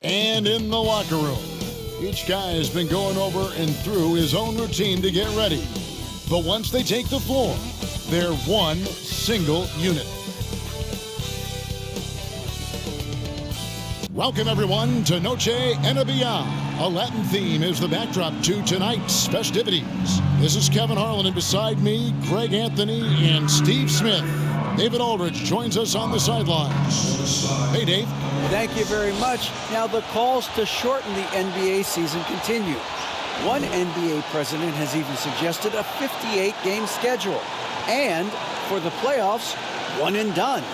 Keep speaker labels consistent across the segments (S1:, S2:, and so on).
S1: And in the locker room, each guy has been going over and through his own routine to get ready. But once they take the floor, they're one single unit. Welcome, everyone, to Noche Enabia. A Latin theme is the backdrop to tonight's festivities. This is Kevin Harlan, and beside me, Greg Anthony and Steve Smith. David Aldridge joins us on the sidelines. Hey, Dave.
S2: Thank you very much. Now, the calls to shorten the NBA season continue. One NBA president has even suggested a 58-game schedule. And for the playoffs, one and done.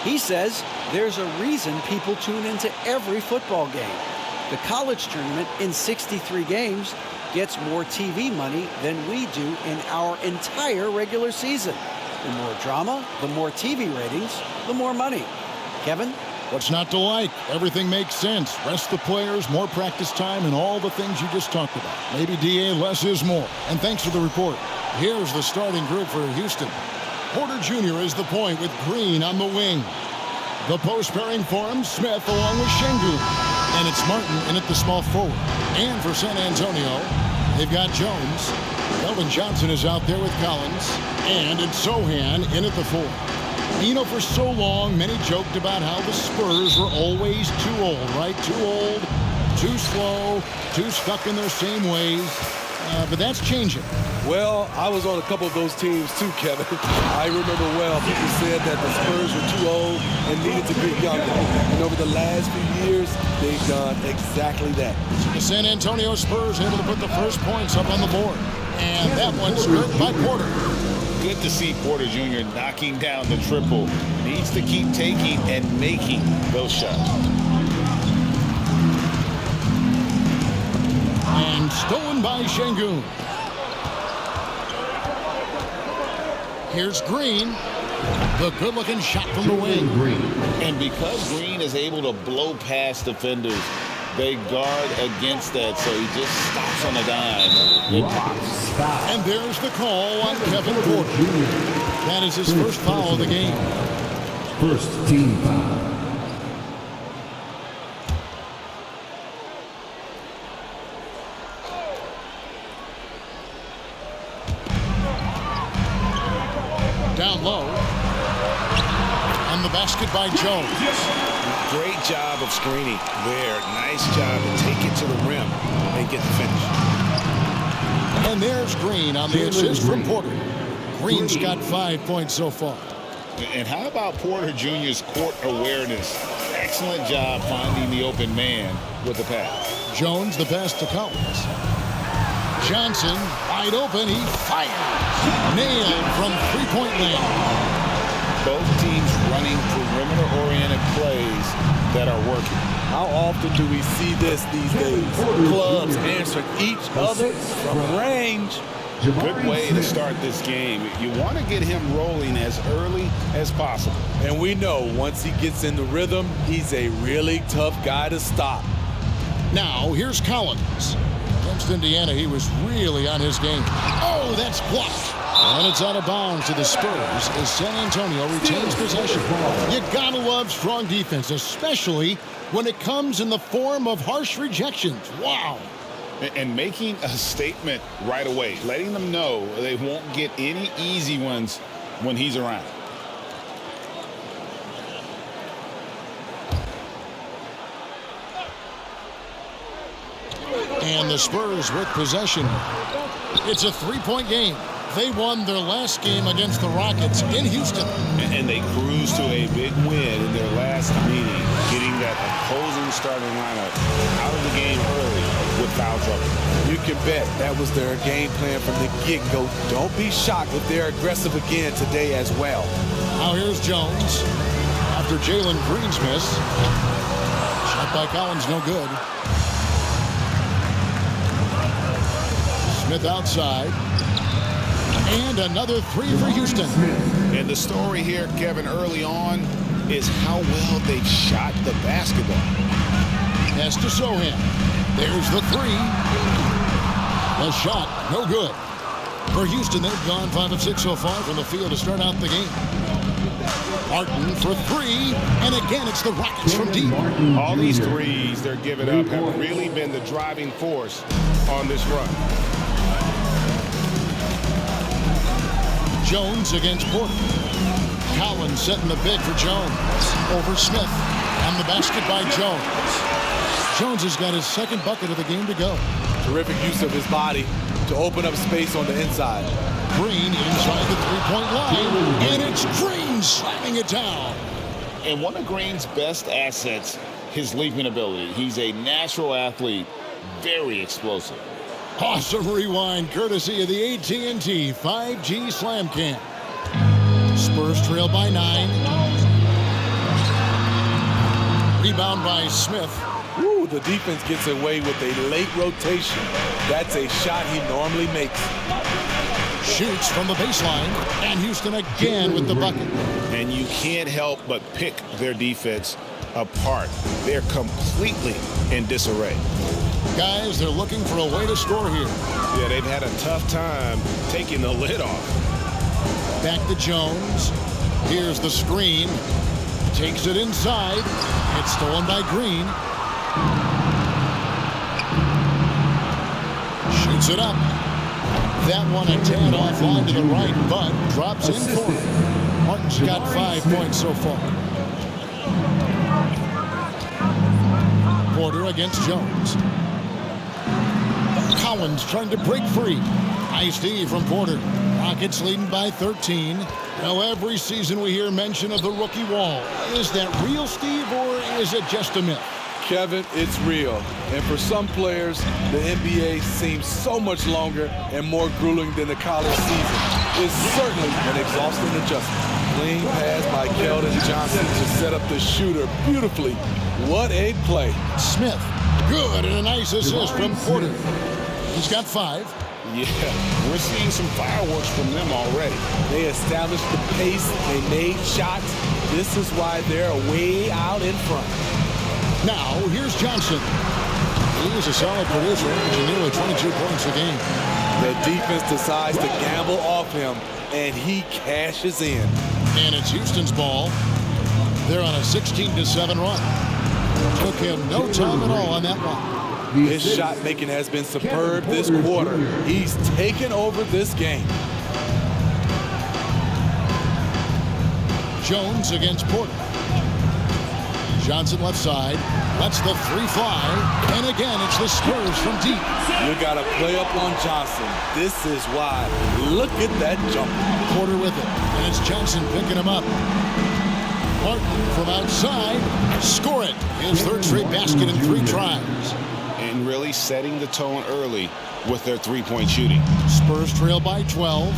S2: He says there's a reason people tune into every football game. The college tournament in 63 games gets more TV money than we do in our entire regular season. The more drama, the more TV ratings, the more money. Kevin?
S1: What's not to like? Everything makes sense. Rest the players, more practice time, and all the things you just talked about. Maybe DA, less is more. And thanks for the report. Here's the starting group for Houston. Porter Jr. is the point with Green on the wing. The post pairing for him, Smith along with Şengün. And it's Martin in at the small forward. And for San Antonio, they've got Jones. Elvin Johnson is out there with Collins. And it's Sohan in at the 4. You know, for so long, many joked about how the Spurs were always too old, right? Too old, too slow, too stuck in their same ways. But that's changing.
S3: Well, I was on a couple of those teams too, Kevin. I remember well people said that the Spurs were too old and needed to get younger. And over the last few years, they've done exactly that.
S1: The San Antonio Spurs able to put the first points up on the board. And that one's good by Porter.
S4: Good to see Porter Jr. knocking down the triple. Needs to keep taking and making those shots.
S1: And stolen by Şengün. Here's Green. The good-looking shot from the wing.
S4: And because Green is able to blow past defenders, they guard against that, so he just stops on a dime.
S1: And there's the call on Kevin Porter. That is his first foul of the game.
S5: First team foul.
S1: Down low. And the basket by Jones.
S6: Great job of screening there. Nice job to take it to the rim and get the finish.
S1: And there's Green on the assist from Porter. Green's got 5 points so far.
S4: And how about Porter Jr.'s court awareness? Excellent job finding the open man with the pass.
S1: Jones, the pass to Collins. Johnson, wide open, he fires. Nailed from three-point land.
S4: Both teams running perimeter-oriented plays that are working.
S3: How often do we see this these days? Clubs answering each other from range.
S4: Good way to start this game. You want to get him rolling as early as possible.
S3: And we know once he gets in the rhythm, he's a really tough guy to stop.
S1: Now, here's Collins. Against Indiana, he was really on his game. Oh, that's blocked. And it's out of bounds to the Spurs as San Antonio retains possession. You gotta love strong defense, especially when it comes in the form of harsh rejections. Wow.
S4: And making a statement right away, letting them know they won't get any easy ones when he's around.
S1: And the Spurs with possession. It's a three-point game. They won their last game against the Rockets in Houston.
S4: And they cruised to a big win in their last meeting, getting that opposing starting lineup out of the game early with foul trouble.
S3: You can bet that was their game plan from the get-go. Don't be shocked if they're aggressive again today as well.
S1: Now here's Jones. After Jalen Green's miss. Shot by Collins, no good. Smith outside. And another three for Houston.
S4: And the story here, Kevin, early on is how well they've shot the basketball.
S1: Pass to Sohan. There's the three. The shot, no good. For Houston, they've gone 5 of 6 so far from the field to start out the game. Martin for 3, and again it's the Rockets from deep.
S4: All these threes they're giving up have really been the driving force on this run.
S1: Jones against Porter. Collins setting the big for Jones. Over Smith. And the basket by Jones. Jones has got his second bucket of the game to go.
S3: Terrific use of his body to open up space on the inside.
S1: Green inside the three-point line. And it's Green slamming it down.
S4: And one of Green's best assets, his leaping ability. He's a natural athlete, very explosive.
S1: Awesome rewind courtesy of the AT&T 5G Slam Cam. Spurs trail by 9. Rebound by Smith.
S3: Ooh, the defense gets away with a late rotation. That's a shot he normally makes.
S1: Shoots from the baseline, and Houston again with the bucket.
S4: And you can't help but pick their defense apart. They're completely in disarray.
S1: Guys, they're looking for a way to score here.
S4: Yeah, they've had a tough time taking the lid off.
S1: Back to Jones. Here's the screen. Takes it inside. It's stolen by Green. Shoots it up. That one a tad offline to the right, but drops in for it. Martin's got 5 points so far. Porter against Jones. Collins trying to break free. Nice D from Porter. Rockets leading by 13. Now every season we hear mention of the rookie wall. Is that real, Steve, or is it just a myth?
S3: Kevin, it's real. And for some players, the NBA seems so much longer and more grueling than the college season. It's certainly an exhausting adjustment. Clean pass by Keldon Johnson to set up the shooter beautifully. What a play.
S1: Smith, good, and a nice assist from Porter. He's got 5.
S4: Yeah, we're seeing some fireworks from them already.
S3: They established the pace. They made shots. This is why they're way out in front.
S1: Now, here's Johnson. He is a solid producer, averaging nearly 22 points a game.
S3: The defense decides to gamble off him, and he cashes in.
S1: And it's Houston's ball. They're on a 16-7 run. Took him no time at all on that one.
S3: His shot making has been superb this quarter. He's taken over this game.
S1: Jones against Porter. Johnson left side. Lets the 3 fly. And again, it's the Spurs from deep.
S3: You got to play up on Johnson. This is why. Look at that jump.
S1: Porter with it. And it's Johnson picking him up. Martin from outside. Score it. His third straight basket in 3 tries.
S4: And really setting the tone early with their three-point shooting.
S1: Spurs trail by 12.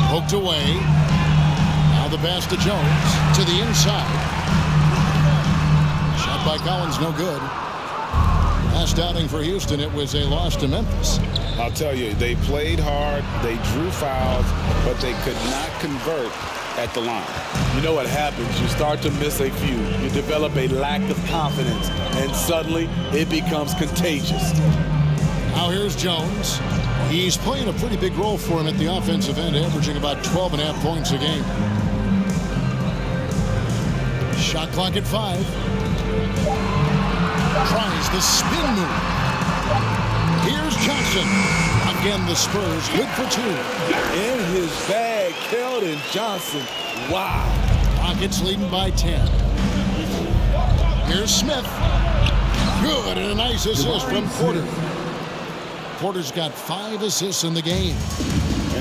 S1: Poked away. Now the pass to Jones. To the inside. Shot by Collins, no good. Last outing for Houston, it was a loss to Memphis.
S4: I'll tell you, they played hard, they drew fouls, but they could not convert at the line.
S3: You know what happens? You start to miss a few. You develop a lack of confidence, and suddenly it becomes contagious.
S1: Now here's Jones. He's playing a pretty big role for him at the offensive end, averaging about 12.5 points a game. Shot clock at 5. Tries the spin move. Here's Johnson. Again, the Spurs good for 2.
S3: In his bag, Keldon Johnson. Wow.
S1: Rockets leading by 10. Here's Smith. Good, and a nice assist from Porter. Porter's got 5 assists in the game.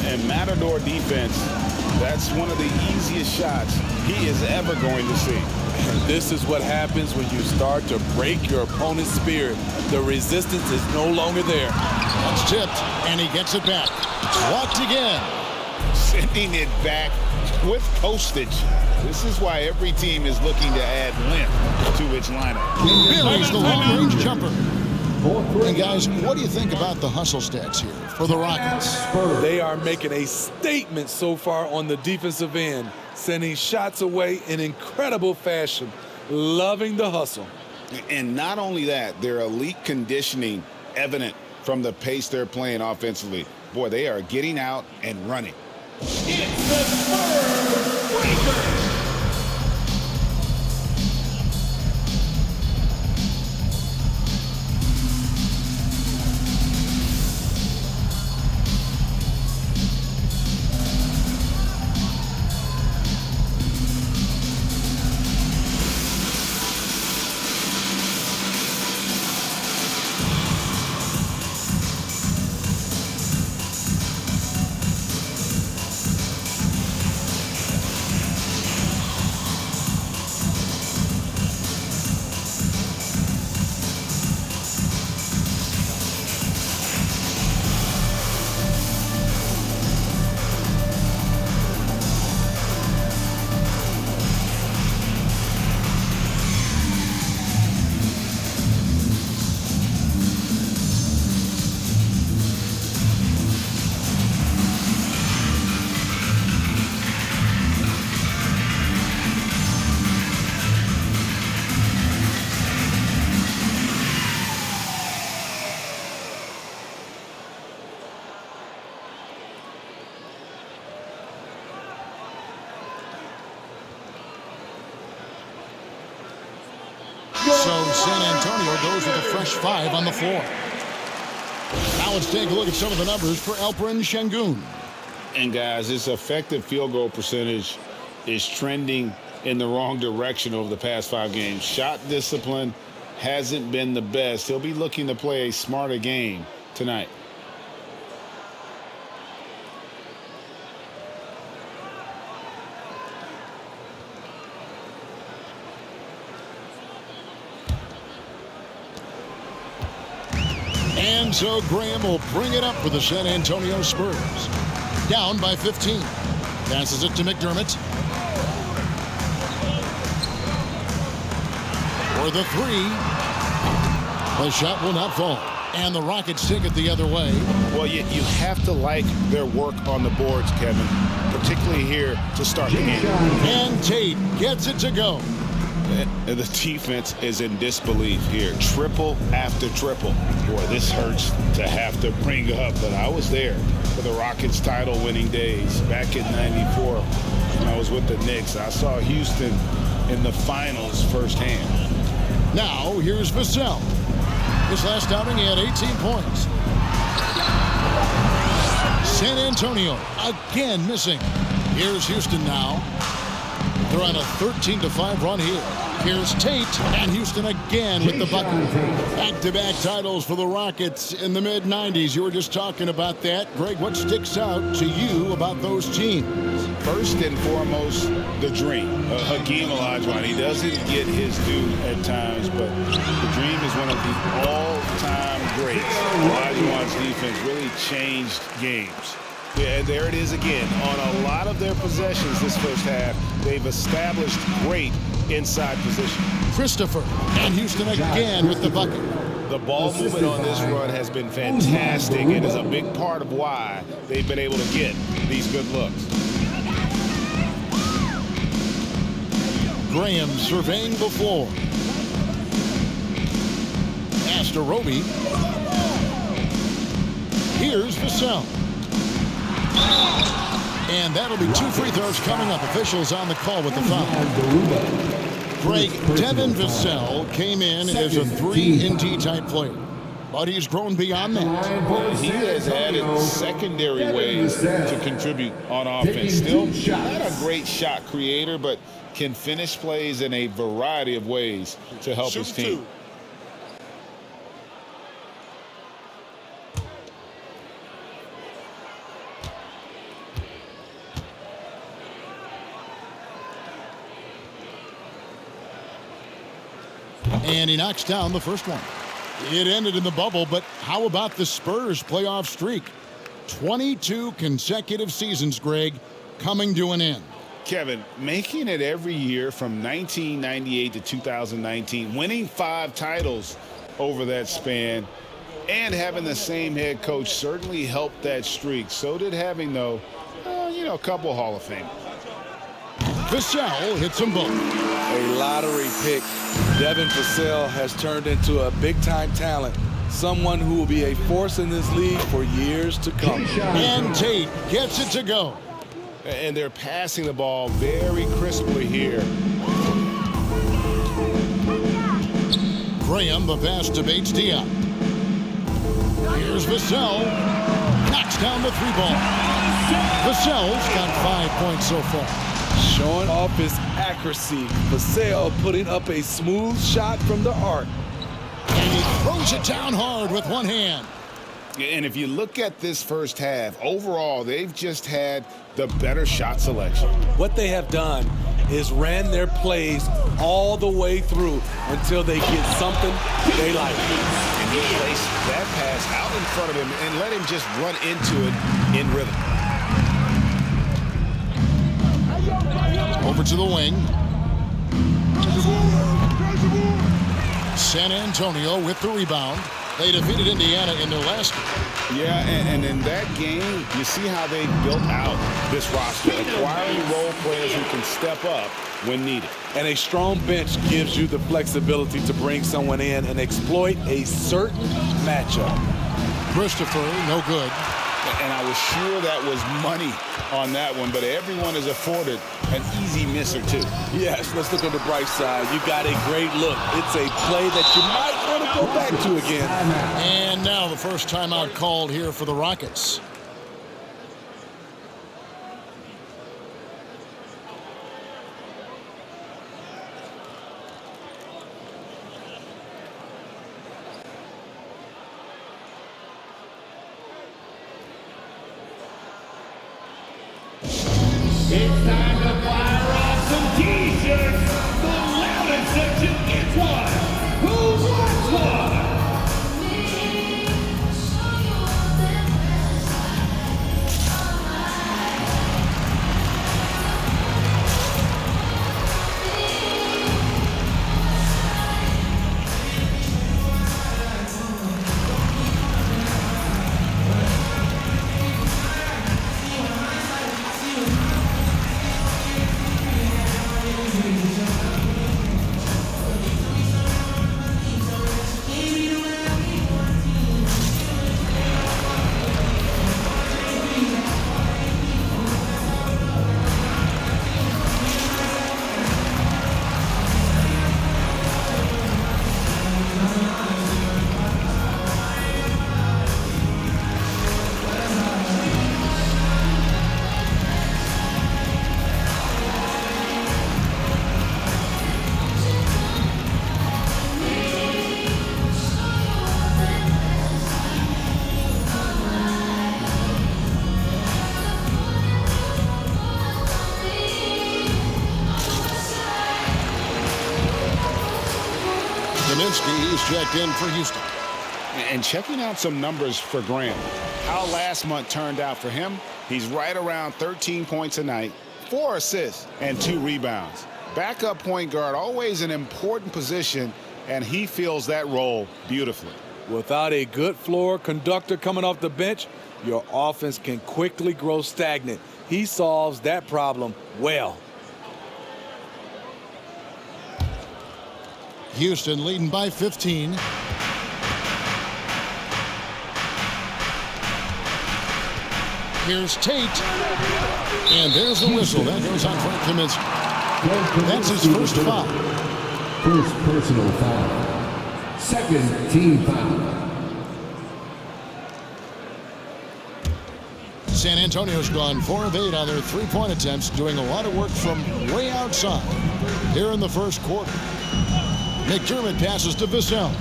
S4: And Matador defense, that's one of the easiest shots he is ever going to see.
S3: And this is what happens when you start to break your opponent's spirit. The resistance is no longer there.
S1: That's tipped, and he gets it back. Blocked again.
S4: Sending it back with postage. This is why every team is looking to add length to its lineup.
S1: Billy's the long-range jumper. And guys, what do you think about the hustle stats here for the Rockets?
S3: They are making a statement so far on the defensive end, sending shots away in incredible fashion. Loving the hustle.
S4: And not only that, their elite conditioning evident from the pace they're playing offensively. Boy, they are getting out and running.
S6: It's the Spurs Breakers.
S1: So San Antonio goes with a fresh 5 on the floor. Now let's take a look at some of the numbers for Alperen Şengün.
S4: And guys, his effective field goal percentage is trending in the wrong direction over the past 5 games. Shot discipline hasn't been the best. He'll be looking to play a smarter game tonight.
S1: And so Graham will bring it up for the San Antonio Spurs. Down by 15. Passes it to McDermott. For the 3. The shot will not fall. And the Rockets take it the other way.
S4: Well, you have to like their work on the boards, Kevin, particularly here to start the game.
S1: And Tate gets it to go.
S4: And the defense is in disbelief here. Triple after triple. Boy, this hurts to have to bring up, but I was there for the Rockets title-winning days back in '94 when I was with the Knicks. I saw Houston in the finals firsthand.
S1: Now, here's Vassell. His last outing, he had 18 points. San Antonio again missing. Here's Houston now. They're on a 13-5 run here. Here's Tate, and Houston again with the bucket. Back-to-back titles for the Rockets in the mid-'90s. You were just talking about that. Greg, what sticks out to you about those teams?
S4: First and foremost, the dream. Hakeem Olajuwon, he doesn't get his due at times, but the dream is one of the all-time greats. Olajuwon's defense really changed games. Yeah, and there it is again. On a lot of their possessions this first half, they've established great inside position.
S1: Christopher, and Houston again with the bucket.
S4: The ball movement on this run has been fantastic and is a big part of why they've been able to get these good looks.
S1: Graham surveying the floor. Pass to Roby. Here's Vassell. And that'll be 2 free throws coming up. Officials on the call with the foul. Greg, Devin Vassell came in as a 3-and-D type player, but he's grown beyond that.
S4: He has added secondary ways to contribute on offense. Still not a great shot creator, but can finish plays in a variety of ways to help his team.
S1: And he knocks down the first one. It ended in the bubble, but how about the Spurs playoff streak? 22 consecutive seasons, Greg, coming to an end.
S4: Kevin, making it every year from 1998 to 2019, winning 5 titles over that span, and having the same head coach certainly helped that streak. So did having, though, a couple Hall of Fame.
S1: Vassell hits them both.
S3: A lottery pick. Devin Vassell has turned into a big-time talent someone who will be a force in this league for years to come.
S1: And Tate gets it to go.
S4: And they're passing the ball very crisply here.
S1: Graham, the pass to Bates Diop. Here's Vassell. Knocks down the three ball. Vassell's got 5 points so far.
S3: Showing off his accuracy. Vassell putting up a smooth shot from the arc.
S1: And he throws it down hard with one hand.
S4: And if you look at this first half, overall, they've just had the better shot selection.
S3: What they have done is ran their plays all the way through until they get something they like.
S4: And he placed that pass out in front of him and let him just run into it in rhythm.
S1: Over to the wing. San Antonio with the rebound. They defeated Indiana in their last game.
S4: Yeah, and in that game, you see how they built out this roster, acquiring role players who can step up when needed.
S3: And a strong bench gives you the flexibility to bring someone in and exploit a certain matchup.
S1: Christopher, no good.
S4: And I was sure that was money on that one, but everyone is afforded an easy miss or two.
S3: Yes, let's look on the bright side. You got a great look. It's a play that you might want to go back to again.
S1: And now the first timeout called here for the Rockets.
S5: It's time to fire off some t-shirts. The loudest section gets one. Who wants one?
S1: He's checked in for Houston.
S4: And checking out some numbers for Graham. How last month turned out for him, he's right around 13 points a night, 4 assists, and 2 rebounds. Backup point guard, always an important position, and he fills that role beautifully.
S3: Without a good floor conductor coming off the bench, your offense can quickly grow stagnant. He solves that problem well.
S1: Houston leading by 15. Here's Tate. And there's the whistle. That goes on Frank Kaminsky. That's his first foul.
S5: First personal foul. Second team foul.
S1: San Antonio's gone 4 of 8 on their three-point attempts, doing a lot of work from way outside here in the first quarter. McDermott passes to Vassell.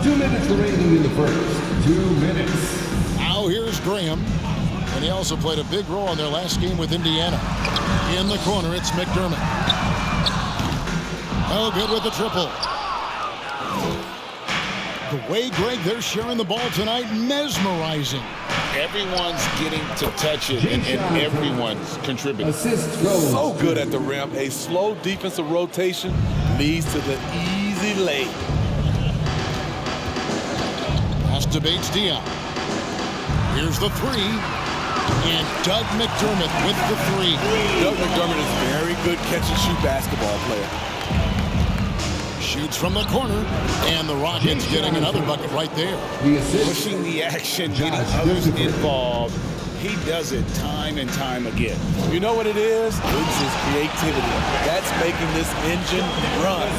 S5: 2 minutes remaining in the first. 2 minutes.
S1: Now here's Graham. And he also played a big role in their last game with Indiana. In the corner, it's McDermott. Oh, good with the triple. The way, Greg, they're sharing the ball tonight, mesmerizing.
S4: Everyone's getting to touch it, and everyone's contributing.
S5: Assist goes.
S3: So good at the rim. A slow defensive rotation leads to the easy lay.
S1: Pass to Bates Diop. Here's the three. And Doug McDermott with the three.
S3: Doug McDermott is a very good catch-and-shoot basketball player.
S1: Shoots from the corner, and the Rockets getting another bucket right there.
S4: Pushing the action, getting others involved. He does it time and time again.
S3: You know what it is? It's his creativity. That's making this engine run.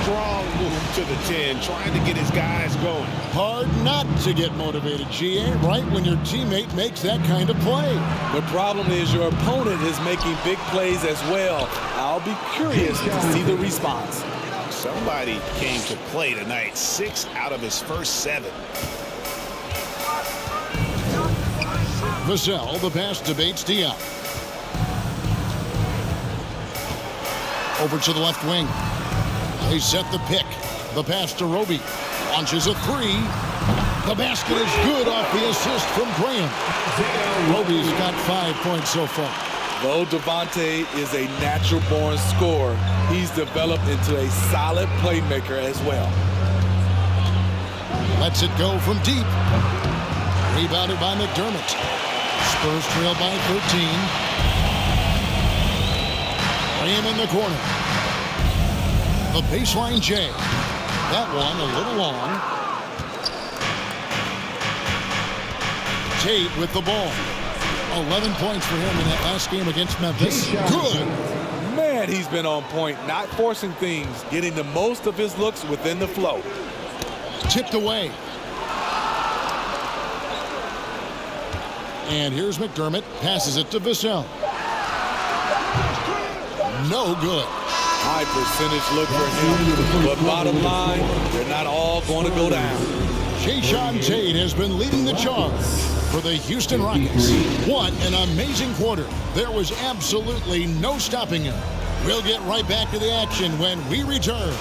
S4: Strong move to the 10, trying to get his guys going.
S1: Hard not to get motivated, GA, right when your teammate makes that kind of play.
S3: The problem is your opponent is making big plays as well. I'll be curious to see the response.
S4: Somebody came to play tonight. 6 out of his first 7.
S1: Vassell, the pass debates Diop. Over to the left wing. They set the pick. The pass to Roby. Launches a 3. The basket is good off the assist from Graham. Roby's got 5 points so far.
S3: Though Devontae is a natural-born scorer, he's developed into a solid playmaker as well.
S1: Lets it go from deep. Rebounded by McDermott. Spurs trail by 13. Graham in the corner. The baseline J. That one a little long. Tate with the ball. 11 points for him in that last game against Memphis. Good.
S3: Man, he's been on point, not forcing things, getting the most of his looks within the flow.
S1: Tipped away. And here's McDermott. Passes it to Vassell. No good.
S3: High percentage look for him. But bottom line, they're not all going to go down.
S1: Jayshawn Tate has been leading the charge for the Houston Rockets. What an amazing quarter. There was absolutely no stopping him. We'll get right back to the action when we return.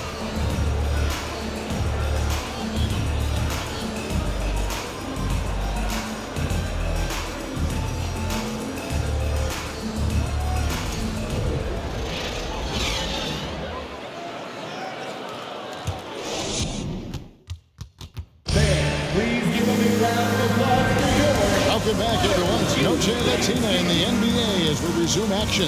S1: Welcome back, everyone. It's Noche Latina in the NBA as we resume action.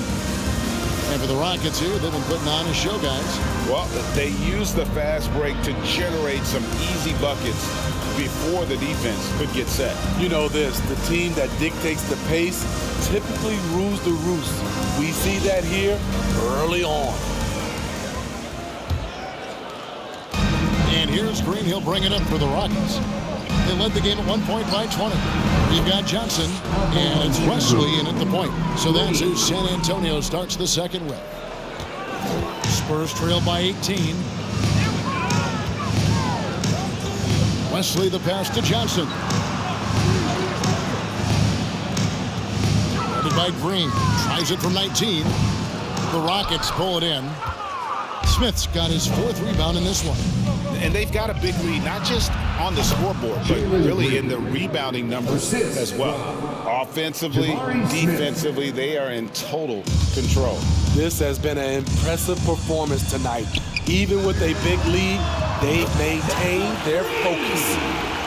S1: And for the Rockets here, they've been putting on a show, guys.
S4: Well, they use the fast break to generate some easy buckets before the defense could get set.
S3: You know this, the team that dictates the pace typically rules the roost. We see that here early on.
S1: And here's Green. He'll bring it up for the Rockets. They led the game at 1 point by 20. You've got Johnson, and it's Wesley in at the point. So that's who San Antonio starts the second with. Spurs trail by 18. Wesley the pass to Johnson. Headed by Green. Tries it from 19. The Rockets pull it in. Smith's got his 4th rebound in this one.
S4: And they've got a big lead, not just on the scoreboard, but really in the rebounding numbers as well. Offensively, defensively, they are in total control.
S3: This has been an impressive performance tonight. Even with a big lead, they've maintained their focus.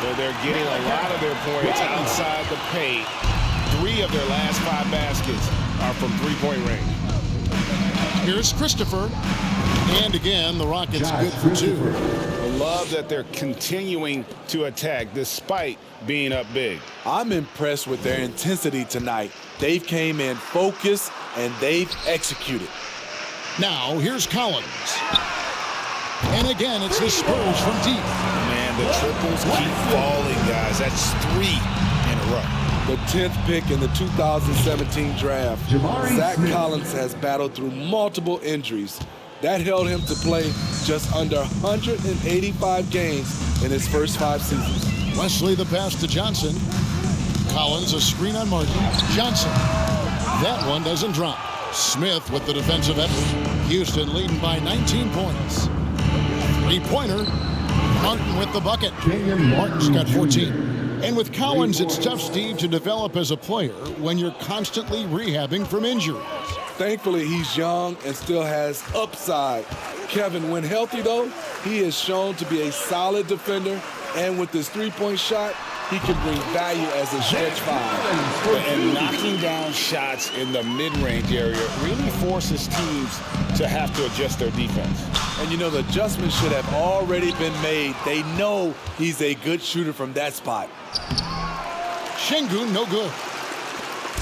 S4: So they're getting a lot of their points outside the paint. 3 of their last 5 baskets are from three-point range.
S1: Here's Christopher. And again, the Rockets good for 2.
S4: I love that they're continuing to attack despite being up big.
S3: I'm impressed with their intensity tonight. They've came in focused and they've executed.
S1: Now, here's Collins. And again, it's the Spurs from deep.
S4: Man, the triples keep falling, guys. That's 3 in a row.
S3: The 10th pick in the 2017 draft, Zach Collins has battled through multiple injuries. That held him to play just under 185 games in his first 5 seasons.
S1: Wesley the pass to Johnson. Collins a screen on Martin. Johnson. That one doesn't drop. Smith with the defensive effort. Houston leading by 19 points. 3-pointer. Martin with the bucket. Martin's got 14. And with Collins, it's tough, Steve, to develop as a player when you're constantly rehabbing from injuries.
S3: Thankfully, he's young and still has upside. Kevin, when healthy, though, he is shown to be a solid defender. And with his 3-point shot, he can bring value as a stretch five.
S4: And knocking down shots in the mid-range area really forces teams to have to adjust their defense.
S3: And you know, the adjustment should have already been made. They know he's a good shooter from that spot.
S1: Şengün, no good.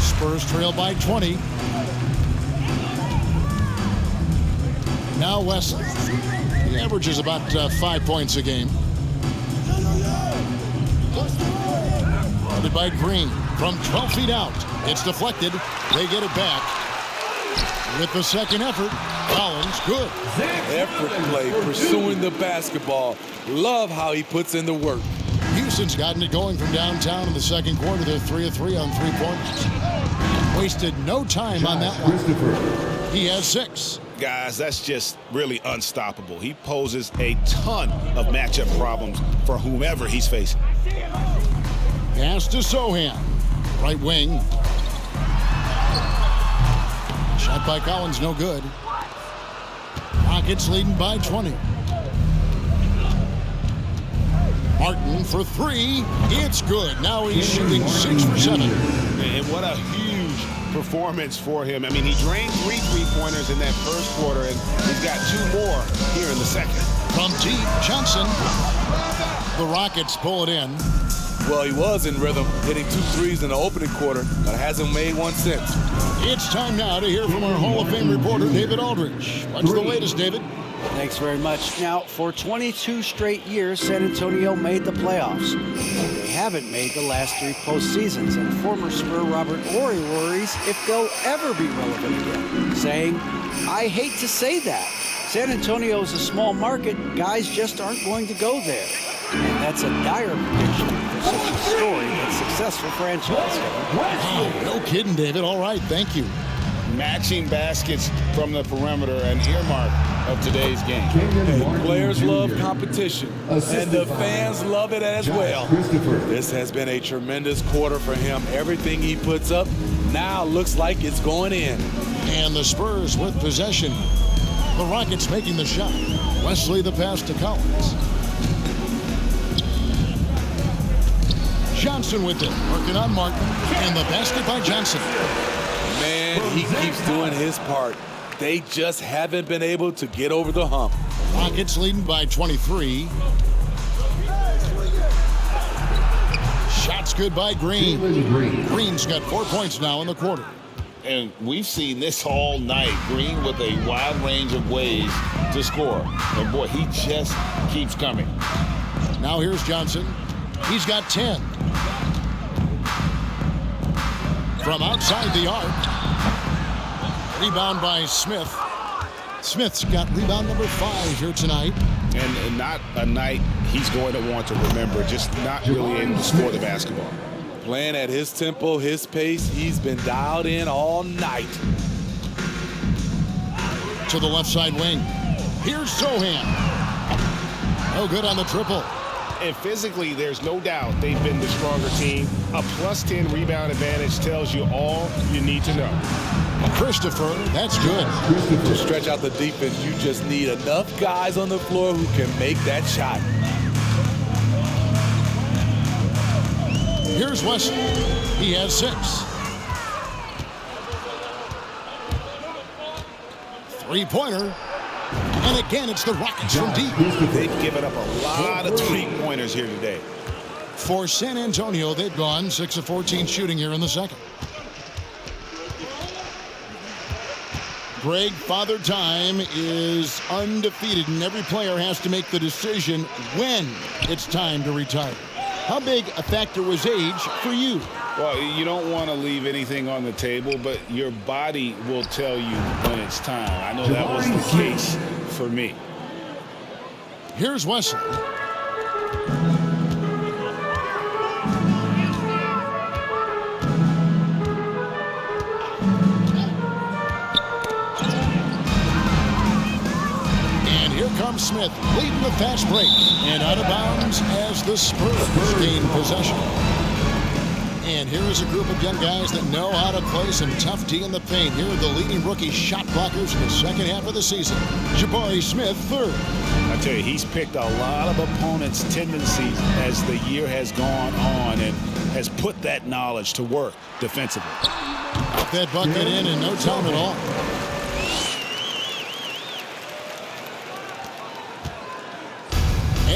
S1: Spurs trail by 20. Now Wesley. He averages about 5 points a game. Guarded by Green from 12 feet out. It's deflected. They get it back. With the second effort, Collins, good.
S3: Effort play, pursuing the basketball. Love how he puts in the work.
S1: Houston's gotten it going from downtown in the second quarter. They're 3 of 3 on three-pointers. Wasted no time on that one. He has 6.
S4: Guys, that's just really unstoppable. He poses a ton of matchup problems for whomever he's facing.
S1: Pass to Sohan. Right wing. Shot by Collins, no good. Rockets leading by 20. Martin for 3. It's good. Now he's shooting 6 for 7.
S4: And what a huge performance for him. I mean, he drained 3 three-pointers in that first quarter, and he's got 2 more here in the second.
S1: From deep, Johnson. The Rockets pull it in.
S3: Well, he was in rhythm, hitting 2 threes in the opening quarter, but hasn't made one since.
S1: It's time now to hear from our Hall of Fame reporter, David Aldridge. What's the latest, David?
S2: Thanks very much. Now, for 22 straight years, San Antonio made the playoffs. They haven't made the last 3 postseasons, and former Spur Robert Horry worries if they'll ever be relevant again, saying, "I hate to say that. San Antonio is a small market. Guys just aren't going to go there." And that's a dire prediction for such a storied and successful franchise.
S1: Wow, no kidding, David. All right, thank you.
S4: Matching baskets from the perimeter, an earmark of today's game.
S3: Hey, players love competition, and the fans love it as well. This has been a tremendous quarter for him. Everything he puts up now looks like it's going in.
S1: And the Spurs with possession. The Rockets making the shot. Wesley the pass to Collins. Johnson with it, working on Martin, and the basket by Johnson.
S3: Man, he keeps doing his part. They just haven't been able to get over the hump.
S1: Rockets leading by 23. Shots good by Green. Green's got 4 points now in the quarter.
S4: And we've seen this all night. Green with a wide range of ways to score. And boy, he just keeps coming.
S1: Now here's Johnson. He's got 10. From outside the arc. Rebound by Smith. Smith's got rebound number 5 here tonight.
S4: And not a night he's going to want to remember. Just not really able to score the basketball.
S3: Playing at his tempo, his pace, he's been dialed in all night.
S1: To the left side wing. Here's Sohan. No good on the triple.
S4: And physically, there's no doubt they've been the stronger team. A +10 rebound advantage tells you all you need to know.
S1: Christopher, that's good.
S3: To stretch out the defense, you just need enough guys on the floor who can make that shot.
S1: Here's Wesley. He has 6. 3-pointer. And again, it's the Rockets from deep.
S4: They've given up a lot of three-pointers here today.
S1: For San Antonio, they've gone 6 of 14 shooting here in the second. Greg, Father Time is undefeated, and every player has to make the decision when it's time to retire. How big a factor was age for you?
S4: Well, you don't want to leave anything on the table, but your body will tell you when it's time. I know that was the case for me.
S1: Here's Wesley. And here comes Smith, leading the fast break. And out of bounds as the Spurs gain possession. And here is a group of young guys that know how to play some tough D in the paint. Here are the leading rookie shot blockers in the second half of the season. Jabari Smith, third.
S4: I tell you, he's picked a lot of opponents' tendencies as the year has gone on and has put that knowledge to work defensively.
S1: Got that bucket in no time at all.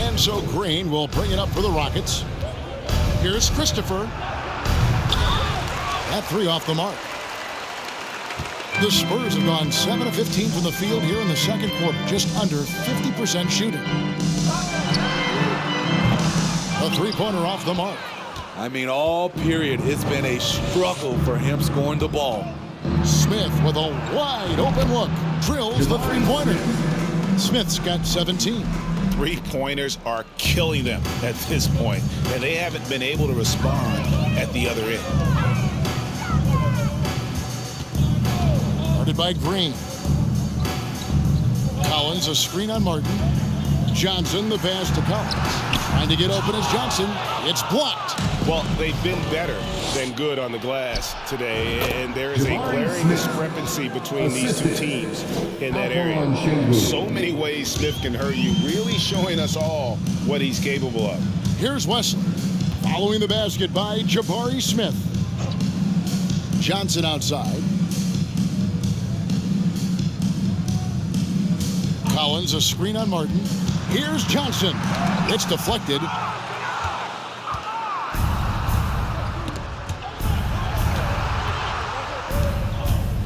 S1: And so Green will bring it up for the Rockets. Here's Christopher. That three off the mark. The Spurs have gone 7 of 15 from the field here in the second quarter, just under 50% shooting. A three-pointer off the mark.
S3: I mean, all period, it's been a struggle for him scoring the ball.
S1: Smith with a wide open look. Drills the three-pointer. Smith's got 17.
S4: Three-pointers are killing them at this point, and they haven't been able to respond at the other end.
S1: Guarded by Green. Collins, a screen on Martin. Johnson, the pass to Collins. Trying to get open as Johnson. It's blocked.
S6: Well, they've been better than good on the glass today, and there is a glaring discrepancy between these two teams in that area. So many ways Smith can hurt you, really showing us all what he's capable of.
S1: Here's Wesley. Following the basket by Jabari Smith. Johnson outside. Collins, a screen on Martin. Here's Johnson. It's deflected.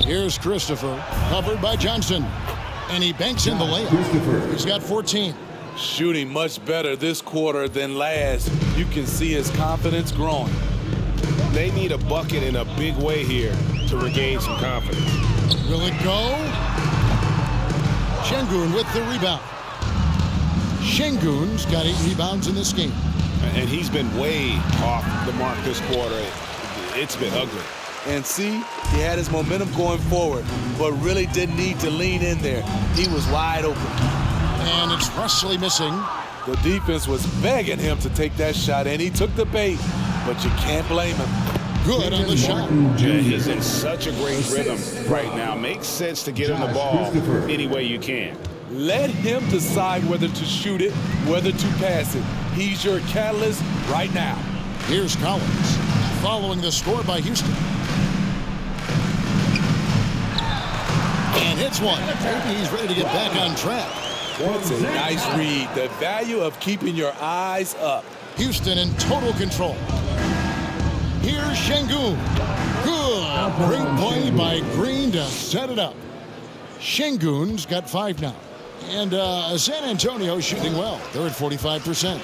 S1: Here's Christopher, covered by Johnson. And he banks in the layup. He's got 14.
S3: Shooting much better this quarter than last. You can see his confidence growing.
S6: They need a bucket in a big way here to regain some confidence.
S1: Will it go? Şengün with the rebound. Şengün's got 8 rebounds in this game.
S6: And he's been way off the mark this quarter. It's been ugly.
S3: And see, he had his momentum going forward, but really didn't need to lean in there. He was wide open.
S1: And it's Rusley missing.
S3: The defense was begging him to take that shot, and he took the bait, but you can't blame him.
S1: Good on the shot.
S6: Yeah, he's in such a great rhythm right now. Makes sense to get him the ball any way you can.
S3: Let him decide whether to shoot it, whether to pass it. He's your catalyst right now.
S1: Here's Collins, following the score by Houston. And hits one. Maybe he's ready to get back on track.
S3: That's a nice read. The value of keeping your eyes up.
S1: Houston in total control. Here's Şengün. Good. Great play by Green to set it up. Şengün's got 5 now. And San Antonio shooting well. They're at 45%.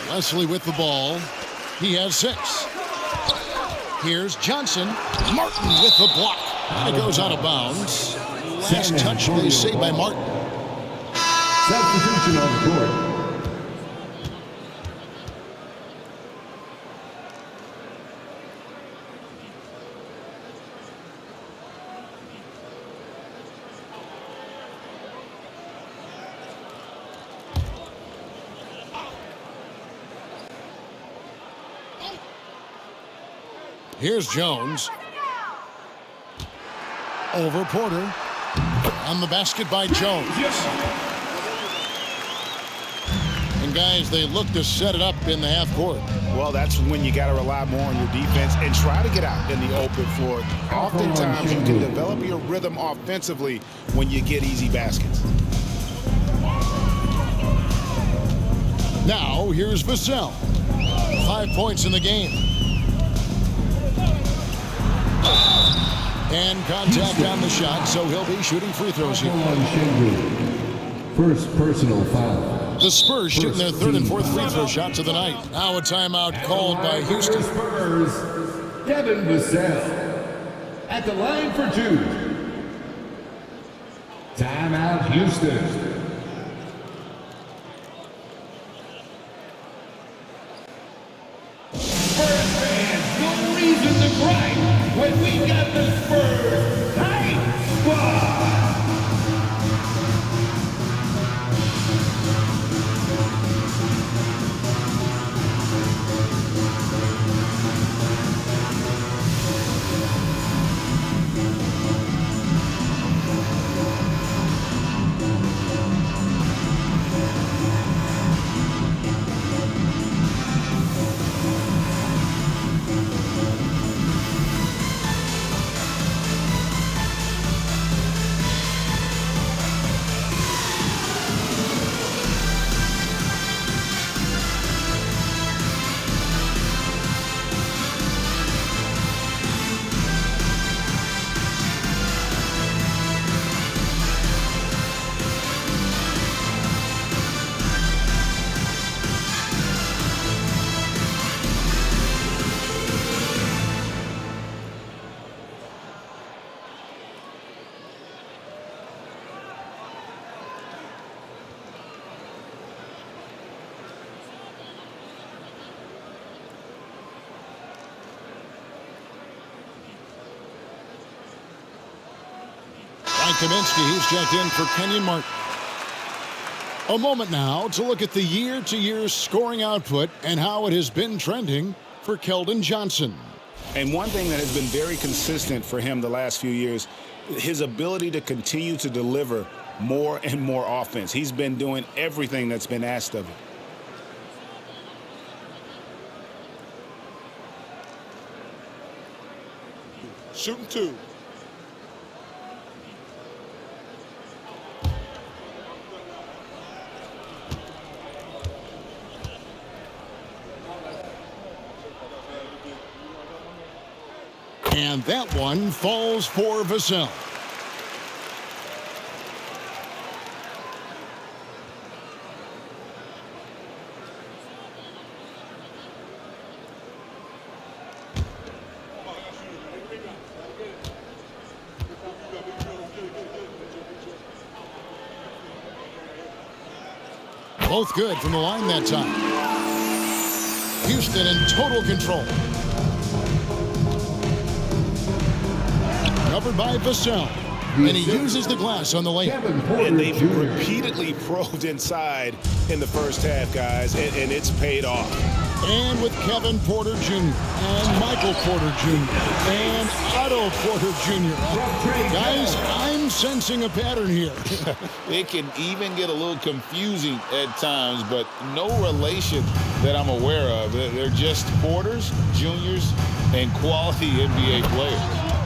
S1: Wesley with the ball. He has 6. Here's Johnson. Martin with the block. And it goes out of bounds. Last touch, they say, by Martin.
S5: Substitution on the court.
S1: Here's Jones. Over Porter. On the basket by Jones. And guys, they look to set it up in the half court.
S6: Well, that's when you got to rely more on your defense and try to get out in the open floor. Oftentimes, you can develop your rhythm offensively when you get easy baskets.
S1: Now, here's Vassell. 5 points in the game. And contact on the shot, so he'll be shooting free throws here.
S5: First personal foul.
S1: The Spurs shooting their 3rd and 4th free throw shots of the night. Now a timeout called by Houston.
S5: Spurs, Devin Vassell at the line for 2. Timeout, Houston. Spurs fans, no reason to cry when we got the Spurs Hype Squad.
S1: Frank Kaminsky. He's checked in for Kenyon Martin. A moment now to look at the year-to-year scoring output and how it has been trending for Keldon Johnson.
S4: And one thing that has been very consistent for him the last few years, his ability to continue to deliver more and more offense. He's been doing everything that's been asked of him.
S6: Shooting 2.
S1: And that one falls for Vassell. Both good from the line that time. Houston in total control. Covered by Vassell. And he uses the glass on the layup.
S4: And they've repeatedly probed inside in the first half, guys, and it's paid off.
S1: And with Kevin Porter Jr. and Michael Porter Jr. and Otto Porter Jr. Guys, I'm sensing a pattern here.
S4: It can even get a little confusing at times, but no relation that I'm aware of. They're just Porters, Juniors, and quality NBA players.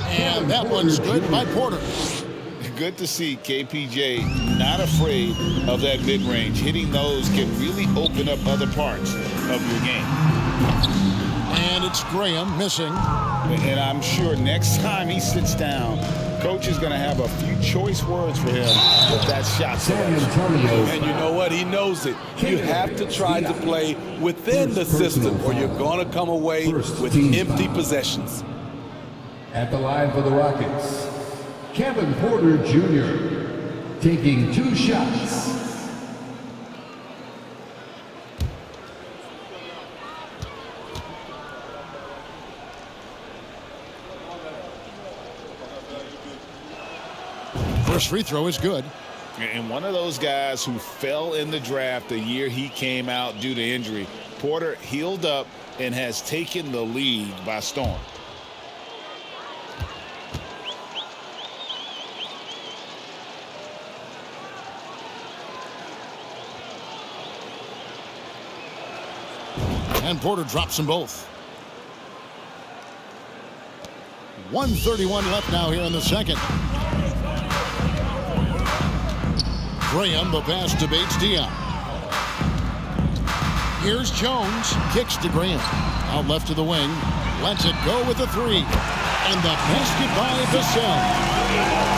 S1: And that one's good by Porter.
S4: Good to see KPJ not afraid of that mid-range. Hitting those can really open up other parts of your game.
S1: And it's Graham missing.
S4: And I'm sure next time he sits down, coach is going to have a few choice words for him with that shot selection.
S3: And you know what? He knows it. You have to try to play within the system or you're going to come away with empty possessions.
S7: At the line for the Rockets, Kevin Porter Jr. taking 2 shots.
S1: First free throw is good.
S4: And one of those guys who fell in the draft the year he came out due to injury. Porter healed up and has taken the league by storm.
S1: And Porter drops them both. 1:31 left now here in the second. Graham, the pass to Bates Diop. Here's Jones, kicks to Graham. Out left to the wing, lets it go with a 3. And the basket by Vassell.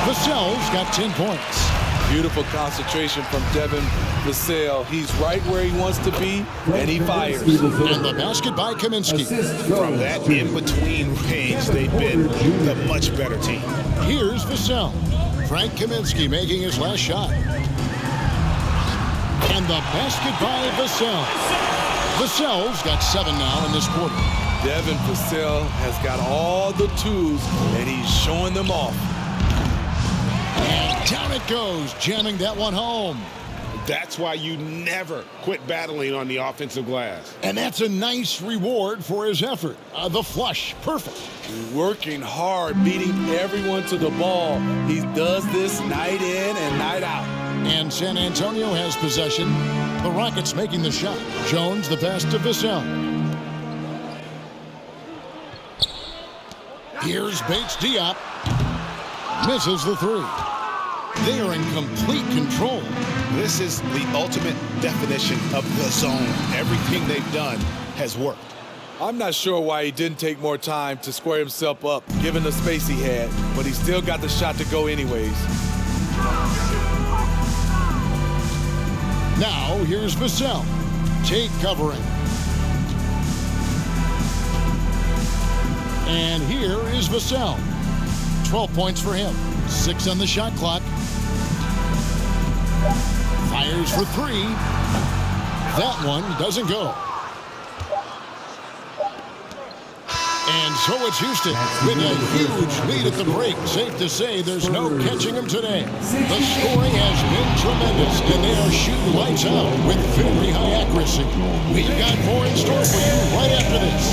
S1: Vassell's got 10 points.
S3: Beautiful concentration from Devin Vassell. He's right where he wants to be, and he fires.
S1: And the basket by Kaminsky.
S4: From that in-between range, they've been the much better team.
S1: Here's Vassell. Frank Kaminsky making his last shot. And the basket by Vassell. Vassell's got 7 now in this quarter.
S3: Devin Vassell has got all the tools, and he's showing them off.
S1: And down it goes, jamming that one home.
S6: That's why you never quit battling on the offensive glass.
S1: And that's a nice reward for his effort. The flush, perfect.
S3: Working hard, beating everyone to the ball. He does this night in and night out.
S1: And San Antonio has possession. The Rockets making the shot. Jones, the pass to Vassell. Here's Bates Diop. Misses the 3. They are in complete control.
S4: This is the ultimate definition of the zone. Everything they've done has worked.
S3: I'm not sure why he didn't take more time to square himself up, given the space he had, but he still got the shot to go anyways.
S1: Now, here's Vassell. Tate covering. And here is Vassell. 12 points for him. 6 on the shot clock. Fires for 3. That one doesn't go. And so it's Houston with a huge lead at the break. Safe to say there's no catching them today. The scoring has been tremendous, and they are shooting lights out with very high accuracy. We've got more in store for you right after this.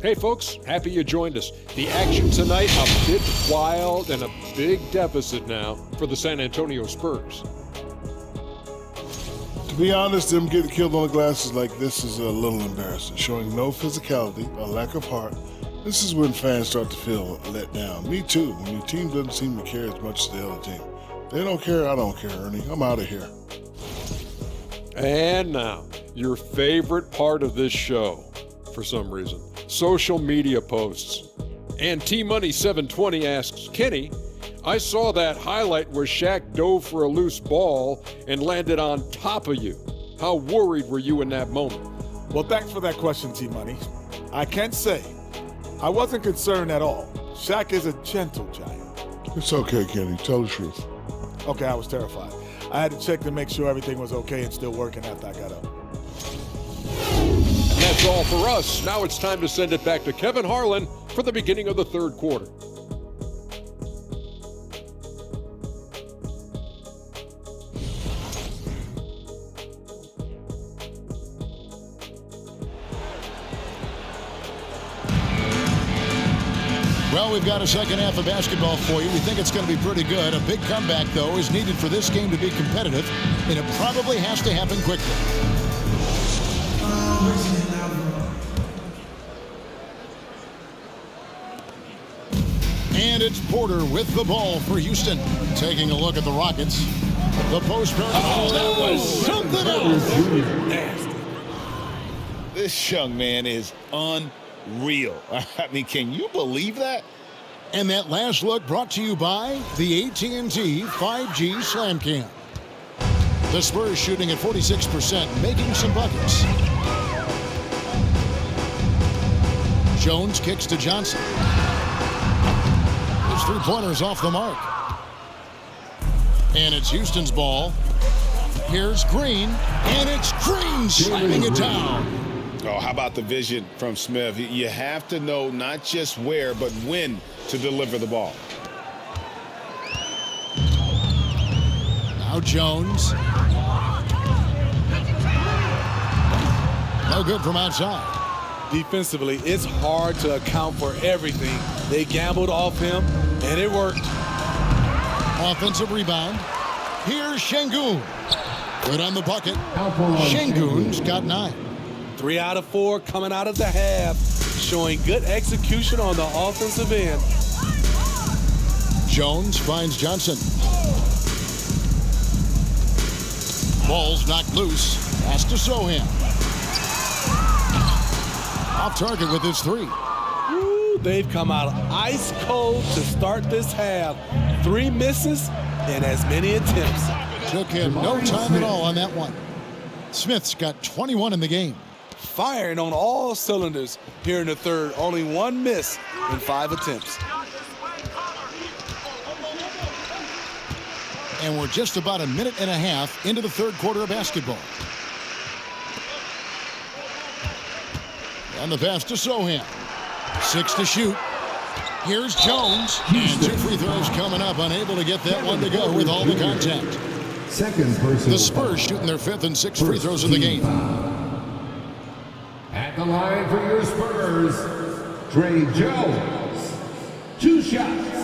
S8: Hey folks, happy you joined us. The action tonight a bit wild and a big deficit now for the San Antonio Spurs.
S9: To be honest, them getting killed on the glasses like this is a little embarrassing, showing no physicality, a lack of heart. This is when fans start to feel let down. Me too, when your team doesn't seem to care as much as the other team. They don't care, I don't care, Ernie. I'm out of here.
S8: And now, your favorite part of this show, for some reason. Social media posts. And T-Money720 asks, Kenny, I saw that highlight where Shaq dove for a loose ball and landed on top of you. How worried were you in that moment?
S10: Well, thanks for that question, T-Money. I can't say I wasn't concerned at all. Shaq is a gentle giant.
S9: It's okay, Kenny. Tell the truth.
S10: Okay, I was terrified. I had to check to make sure everything was okay and still working after I got up.
S8: And that's all for us. Now it's time to send it back to Kevin Harlan for the beginning of the third quarter.
S1: Well, we've got a second half of basketball for you. We think it's going to be pretty good. A big comeback, though, is needed for this game to be competitive, and it probably has to happen quickly. And it's Porter with the ball for Houston. Taking a look at the Rockets. The post guard. Oh, that was something else.
S4: Nasty. This young man is unreal. I mean, can you believe that?
S1: And that last look brought to you by the AT&T 5G Slam Cam. The Spurs shooting at 46%, making some buckets. Jones kicks to Johnson. His three-pointers off the mark. And it's Houston's ball. Here's Green, and it's Green slapping it down.
S4: Oh, how about the vision from Smith? You have to know not just where, but when to deliver the ball.
S1: Now Jones. No good from outside.
S10: Defensively, it's hard to account for everything. They gambled off him, and it worked.
S1: Offensive rebound. Here's Şengün. Good on the bucket. Şengün's got 9.
S10: 3 out of 4 coming out of the half, showing good execution on the offensive end.
S1: Jones finds Johnson. Ball's knocked loose. Has to Sohan. Off target with his 3.
S10: Ooh, they've come out ice cold to start this half. 3 misses and as many attempts.
S1: Took him no time at all on that one. Smith's got 21 in the game.
S10: Firing on all cylinders here in the third. Only 1 miss in 5 attempts.
S1: And we're just about a minute and a half into the third quarter of basketball. And the pass to Sohan. 6 to shoot. Here's Jones. And 2 free throws coming up. Unable to get that one to go with all the contact.
S7: Second personal.
S1: The Spurs shooting their 5th and 6th free throws of the game.
S7: At the line for your Spurs, Trey Jones. 2 shots.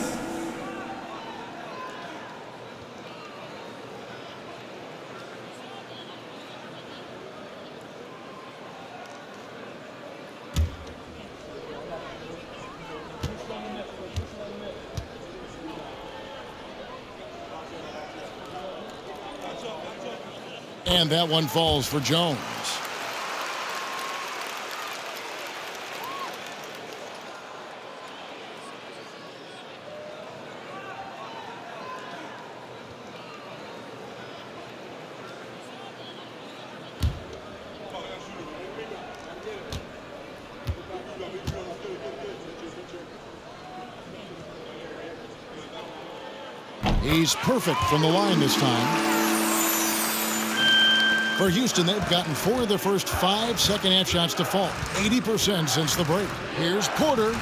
S1: And that one falls for Jones. He's perfect from the line this time. For Houston, they've gotten 4 of their first 5 second-half shots to fall. 80% since the break. Here's Porter,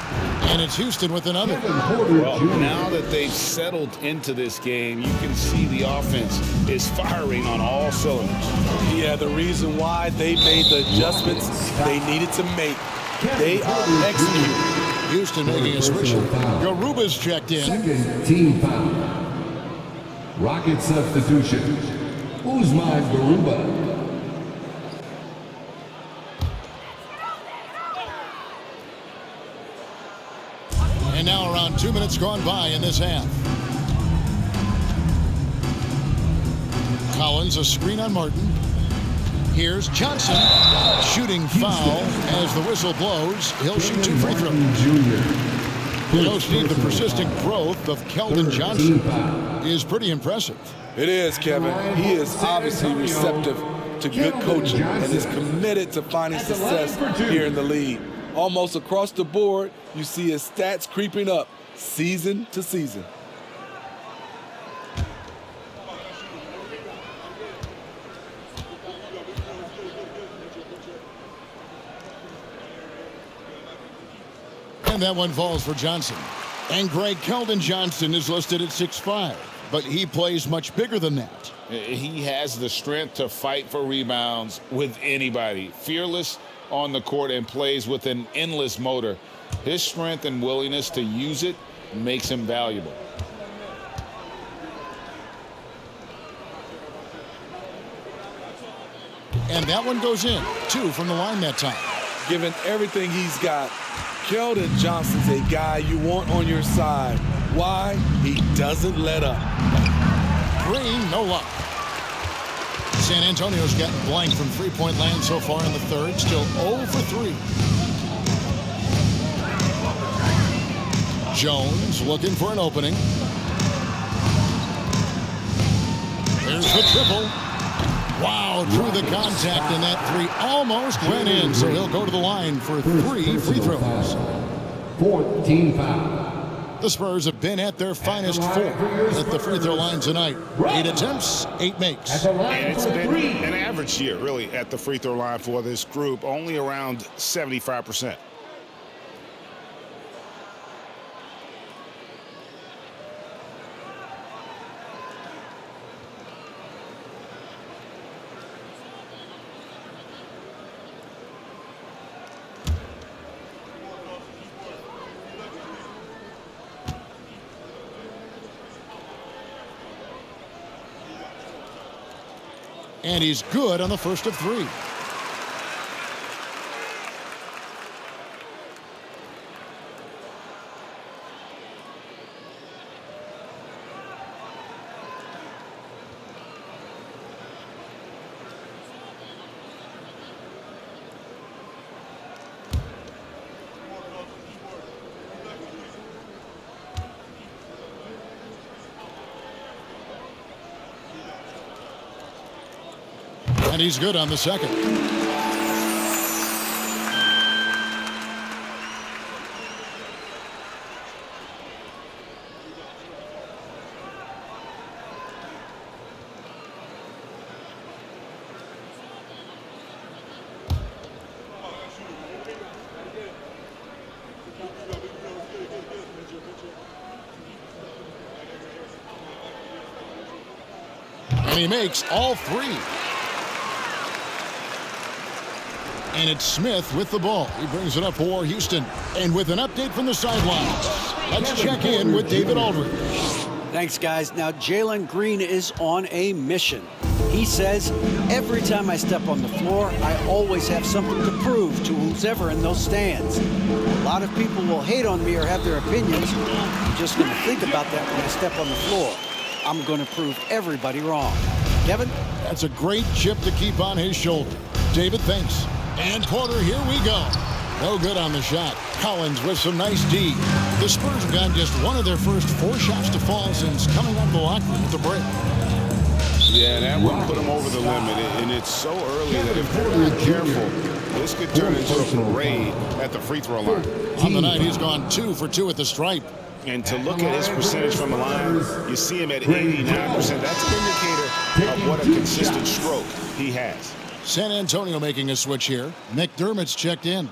S1: and it's Houston with another.
S4: Well, now that they've settled into this game, you can see the offense is firing on all cylinders.
S10: Yeah, the reason why they made the adjustments they needed to make. They are executing.
S1: Houston making a switch. Garuba's checked in.
S7: Second team foul. Rocket substitution. Usman Garuba.
S1: And now around 2 minutes gone by in this half. Collins, a screen on Martin. Here's Johnson. Shooting foul as the whistle blows. He'll shoot 2 free throws. The Ghosts need the persistent growth of Keldon Johnson. Is pretty impressive.
S10: It is, Kevin. He is obviously receptive to good coaching and is committed to finding success here in the league. Almost across the board, you see his stats creeping up season to season.
S1: And that one falls for Johnson. And Greg, Keldon Johnson is listed at 6'5", but he plays much bigger than that.
S4: He has the strength to fight for rebounds with anybody. Fearless on the court and plays with an endless motor. His strength and willingness to use it makes him valuable.
S1: And that one goes in. 2 from the line that time.
S10: Given everything he's got, Keldon Johnson's a guy you want on your side. Why? He doesn't let up.
S1: Green, no luck. San Antonio's gotten blank from three-point land so far in the third. Still 0 for 3. Jones looking for an opening. There's the triple. Wow, drew the contact, and that 3 almost went in, so he'll go to the line for 3 free throws.
S7: 4th team foul.
S1: The Spurs have been at their finest 4 at the free throw line tonight. 8 attempts, 8 makes.
S4: And it's been an average year, really, at the free throw line for this group, only around 75%.
S1: And he's good on the first of 3. And he's good on the second. And he makes all three. And it's Smith with the ball. He brings it up for Houston. And with an update from the sidelines, let's check in with David Aldridge.
S2: Thanks, guys. Now, Jalen Green is on a mission. He says, every time I step on the floor, I always have something to prove to who's ever in those stands. A lot of people will hate on me or have their opinions. I'm just going to think about that when I step on the floor. I'm going to prove everybody wrong. Kevin?
S1: That's a great chip to keep on his shoulder. David, thanks. And Porter, here we go. No good on the shot. Collins with some nice D. The Spurs have gotten just one of their first 4 shots to fall since coming out of the locker room at the break.
S6: Yeah, that one put them over the limit, and it's so early that if they're not careful, this could turn into a parade at the free throw line.
S1: On the night, he's gone 2 for 2 at the stripe.
S6: And to look at his percentage from the line, you see him at 89%. That's an indicator of what a consistent stroke he has.
S1: San Antonio making a switch here. McDermott's checked in.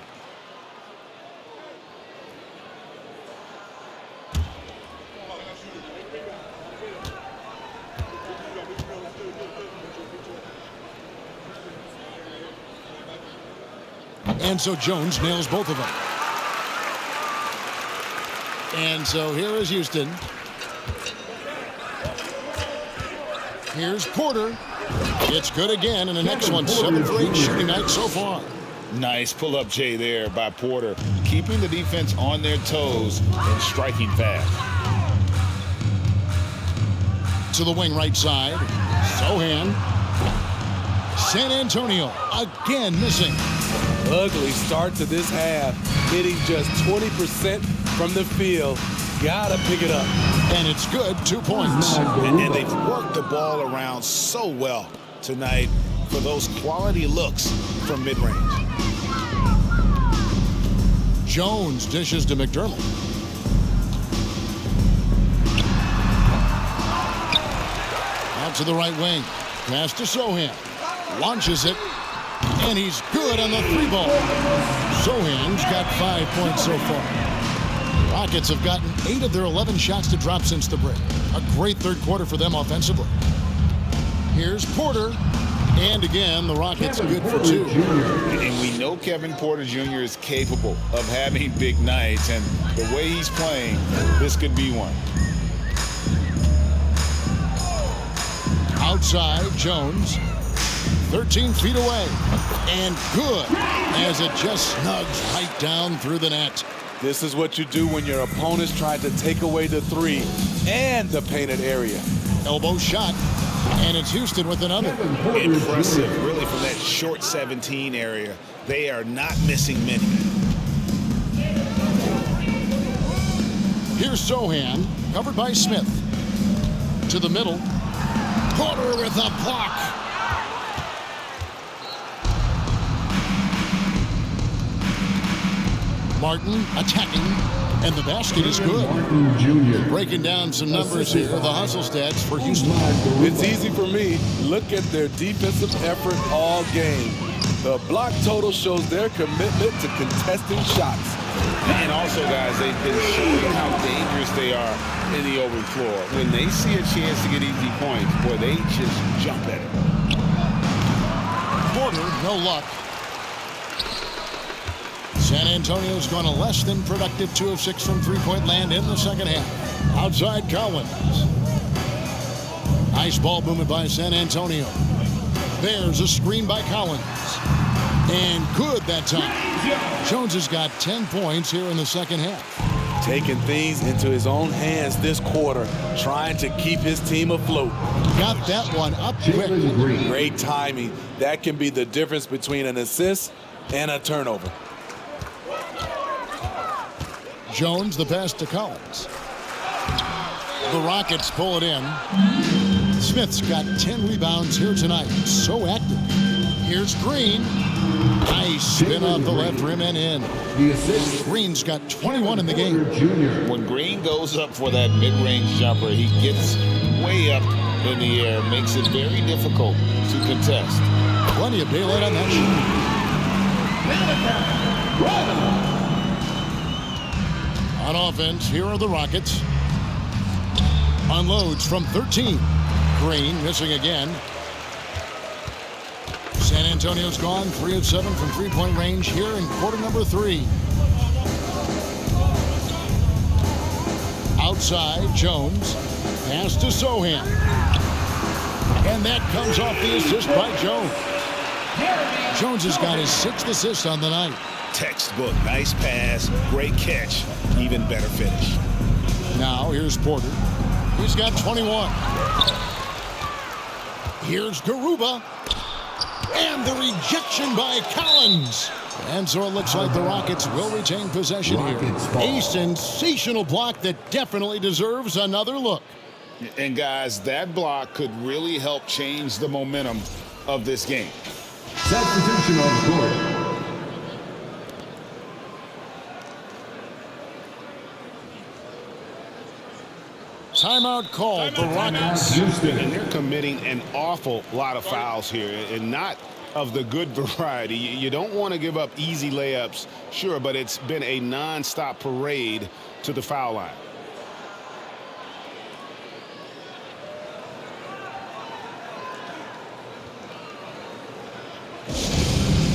S1: And so Jones nails both of them. And so here is Houston. Here's Porter. It's good again, and the next one 7 for 8 shooting night so far.
S6: Nice pull-up J there by Porter, keeping the defense on their toes and striking fast.
S1: To the wing right side. Sohan. San Antonio again missing.
S10: Ugly start to this half, hitting just 20% from the field. Gotta pick it up.
S1: And it's good, 2 points.
S6: And they've worked the ball around so well tonight for those quality looks from mid-range.
S1: Jones dishes to McDermott. Out to the right wing. Pass to Sohan. Launches it. And he's good on the 3-ball. Sohan's got 5 points so far. Rockets have gotten 8 of their 11 shots to drop since the break. A great third quarter for them offensively. Here's Porter. And again, the Rockets good for 2.
S6: And we know Kevin Porter Jr. is capable of having big nights. And the way he's playing, this could be one.
S1: Outside, Jones. 13 feet away. And good as it just snugs right down through the net.
S10: This is what you do when your opponents try to take away the 3 and the painted area.
S1: Elbow shot. And it's Houston with another.
S6: Impressive, really, from that short 17 area. They are not missing many.
S1: Here's Sohan, covered by Smith. To the middle. Porter with a block. Martin attacking, and the basket is good. Breaking down some numbers here, the hustle stats for Houston.
S10: It's easy for me. Look at their defensive effort all game. The block total shows their commitment to contesting shots.
S6: And also, guys, they've been showing how dangerous they are in the open floor. When they see a chance to get easy points, boy, they just jump at it.
S1: Porter, no luck. San Antonio's gone a less than productive 2 of 6 from three-point land in the second half. Outside Collins. Nice ball movement by San Antonio. There's a screen by Collins. And good that time. Jones has got 10 points here in the second half.
S10: Taking things into his own hands this quarter, trying to keep his team afloat.
S1: Got that one up quick.
S10: Great timing. That can be the difference between an assist and a turnover.
S1: Jones, the pass to Collins. The Rockets pull it in. Smith's got 10 rebounds here tonight. So active. Here's Green. Nice spin off the left rim and in. Green's got 21 in the game.
S6: When Green goes up for that mid-range jumper, he gets way up in the air, makes it very difficult to contest.
S1: Plenty of daylight on that shot. On offense, here are the Rockets. Unloads from 13. Green missing again. San Antonio's gone 3 of 7 from three-point range here in quarter number 3. Outside, Jones. Pass to Sohan. And that comes off the assist by Jones. Jones has got his 6th assist on the night.
S6: Textbook. Nice pass. Great catch. Even better finish.
S1: Now, here's Porter. He's got 21. Here's Garuba. And the rejection by Collins. And so it looks like the Rockets will retain possession here. A sensational block that definitely deserves another look.
S4: And guys, that block could really help change the momentum of this game.
S7: Substitution on the court.
S1: Timeout call for Rockets.
S6: And they're committing an awful lot of fouls here, and not of the good variety. You don't want to give up easy layups, sure, but it's been a non-stop parade to the foul line.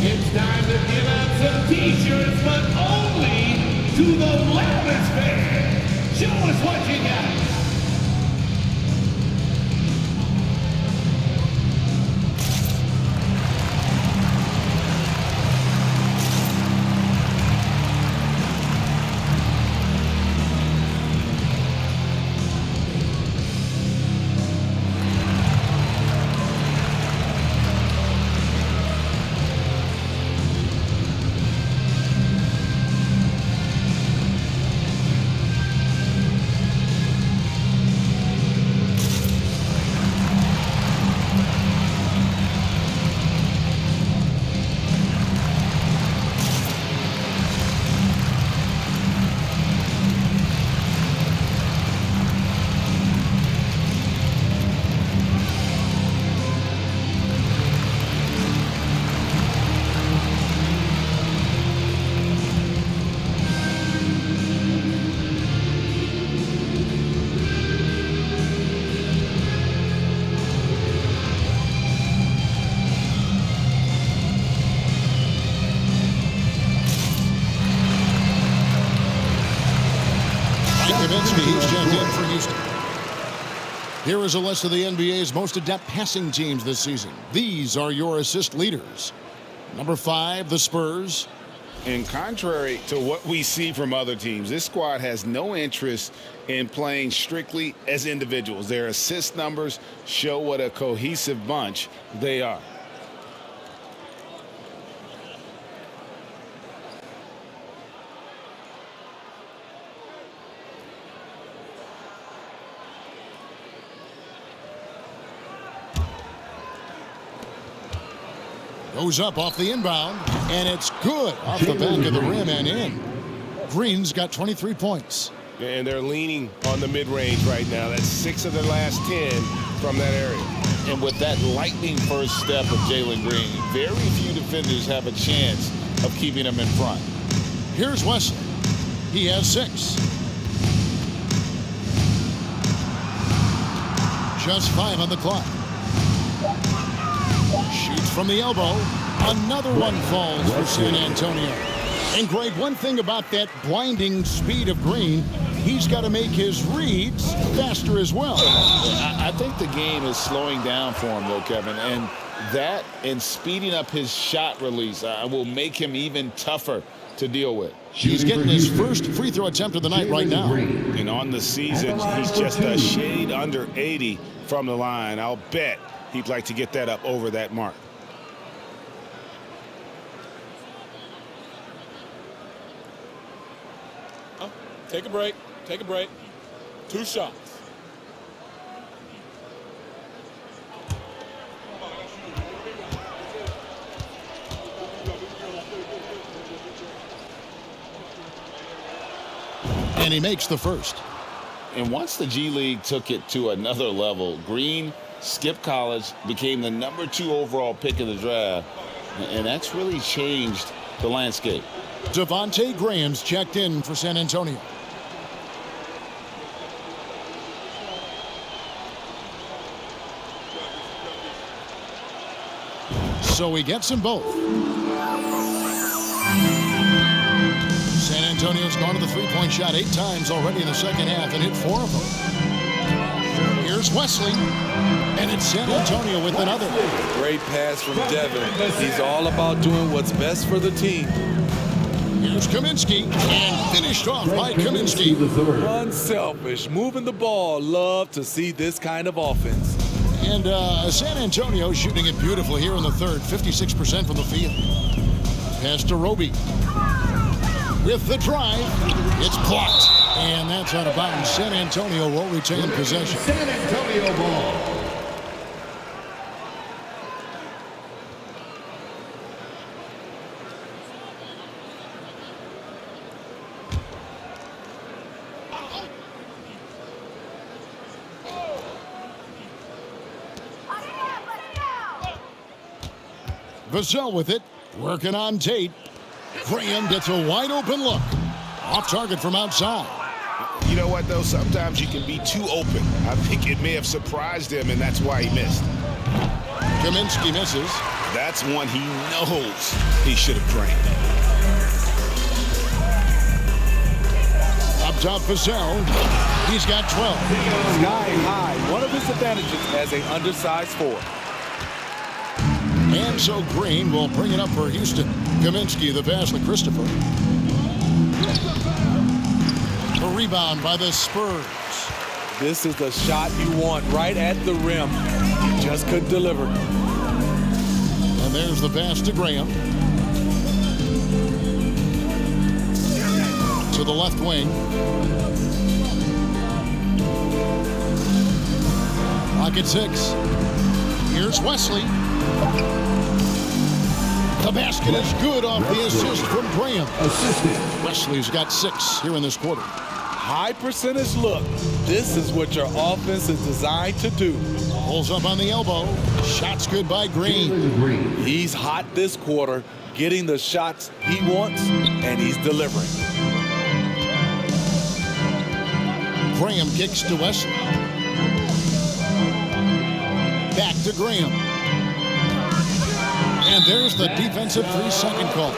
S5: It's time to give out some t-shirts, but only to the loudest fan. Show us what you got.
S1: For Houston. Here is a list of the NBA's most adept passing teams this season. These are your assist leaders. Number 5, the Spurs.
S4: And contrary to what we see from other teams, this squad has no interest in playing strictly as individuals. Their assist numbers show what a cohesive bunch they are.
S1: Goes up off the inbound, and it's good off the back of the rim and in. Green's got 23 points.
S6: And they're leaning on the mid-range right now. That's 6 of their last 10 from that area.
S4: And with that lightning first step of Jalen Green, very few defenders have a chance of keeping him in front.
S1: Here's Wesley. He has 6. Just 5 on the clock. Shoots from the elbow. Another one falls for San Antonio. And Greg, one thing about that blinding speed of Green, he's got to make his reads faster as well.
S4: I think the game is slowing down for him, though, Kevin. And that and speeding up his shot release will make him even tougher to deal with.
S1: He's getting his first free throw attempt of the night right now.
S6: And on the season, he's just a shade under 80 from the line. I'll bet he'd like to get that up over that mark.
S8: Take a break. Take a break. 2 shots.
S1: And he makes the first.
S4: And once the G League took it to another level, Green skipped college, became the number 2 overall pick of the draft, and that's really changed the landscape.
S1: Devontae Graham's checked in for San Antonio. so he gets them both. San Antonio's gone to the three-point shot 8 times already in the second half and hit 4 of them. Here's Wesley, and it's San Antonio with another.
S10: Great pass from Devin. He's all about doing what's best for the team.
S1: Here's Kaminsky, and finished off by Kaminsky.
S10: Unselfish, moving the ball. Love to see this kind of offense.
S1: And San Antonio shooting it beautifully here in the third, 56% from the field. Pass to Roby. With the drive, it's blocked. And that's out of bounds. San Antonio will retain possession.
S7: San Antonio ball.
S1: Vassell with it, working on Tate. Graham gets a wide open look. Off target from outside.
S6: You know what, though? Sometimes you can be too open. I think it may have surprised him, and that's why he missed.
S1: Kaminsky misses.
S6: That's one he knows he should have drained.
S1: Up top, Vassell. He's got 12.
S10: Sky high. One of his advantages as an undersized forward.
S1: And so Green will bring it up for Houston. Kaminsky, the pass to Christopher. A rebound by the Spurs.
S10: This is the shot you want right at the rim. He just couldn't deliver.
S1: And there's the pass to Graham. To the left wing. Pocket 6. Here's Wesley. The basket is good off the assist from Branham. Wesley's got 6 here in this quarter.
S10: High percentage look. This is what your offense is designed to do.
S1: Pulls up on the elbow. Shot's good by Green.
S10: He's hot this quarter, getting the shots he wants, and he's delivering.
S1: Graham kicks to Wesley. Back to Graham. And there's the defensive 3-second call.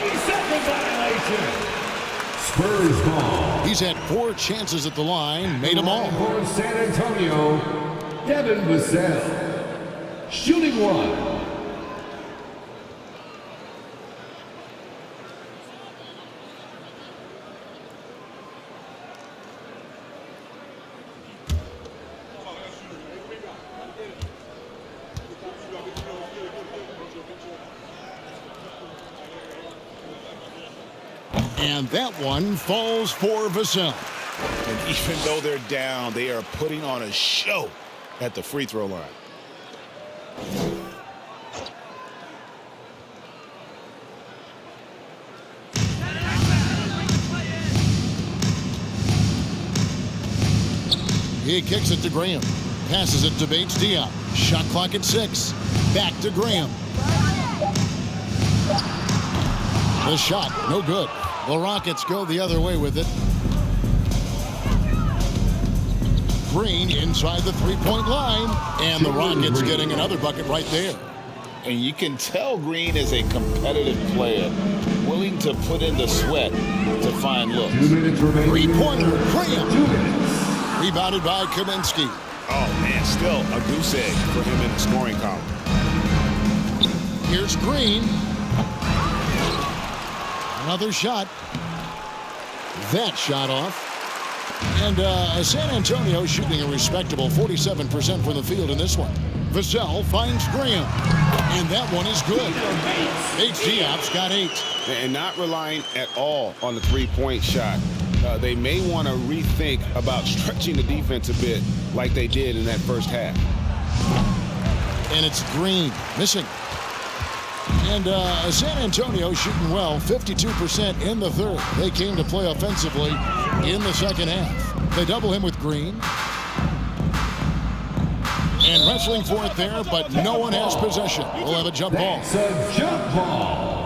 S7: Spurs ball.
S1: He's had 4 chances at the line, made them all.
S7: For San Antonio, Devin Vassell. Shooting 1.
S1: And that one falls for Vassell.
S6: And even though they're down, they are putting on a show at the free throw line.
S1: He kicks it to Graham. Passes it to Bates Diop. Shot clock at 6. Back to Graham. The shot, no good. The Rockets go the other way with it. Green inside the 3-point line. And the Rockets getting another bucket right there.
S4: And you can tell Green is a competitive player, willing to put in the sweat to find looks.
S7: 2 minutes remaining.
S1: 3-pointer, Graham.
S7: 2 minutes.
S1: Rebounded by Kaminsky.
S6: Oh, man, still a goose egg for him in the scoring column.
S1: Here's Green. Another shot. That shot off. And San Antonio shooting a respectable 47% from the field in this one. Vassell finds Graham. And that one is good. Bates Diop's got 8.
S6: And not relying at all on the three-point shot. They may want to rethink about stretching the defense a bit like they did in that first half.
S1: And it's Green missing. And San Antonio shooting well, 52% in the third. They came to play offensively in the second half. They double him with Green. And wrestling for it there, but no one has possession. We'll have a jump ball.
S7: It's a jump ball.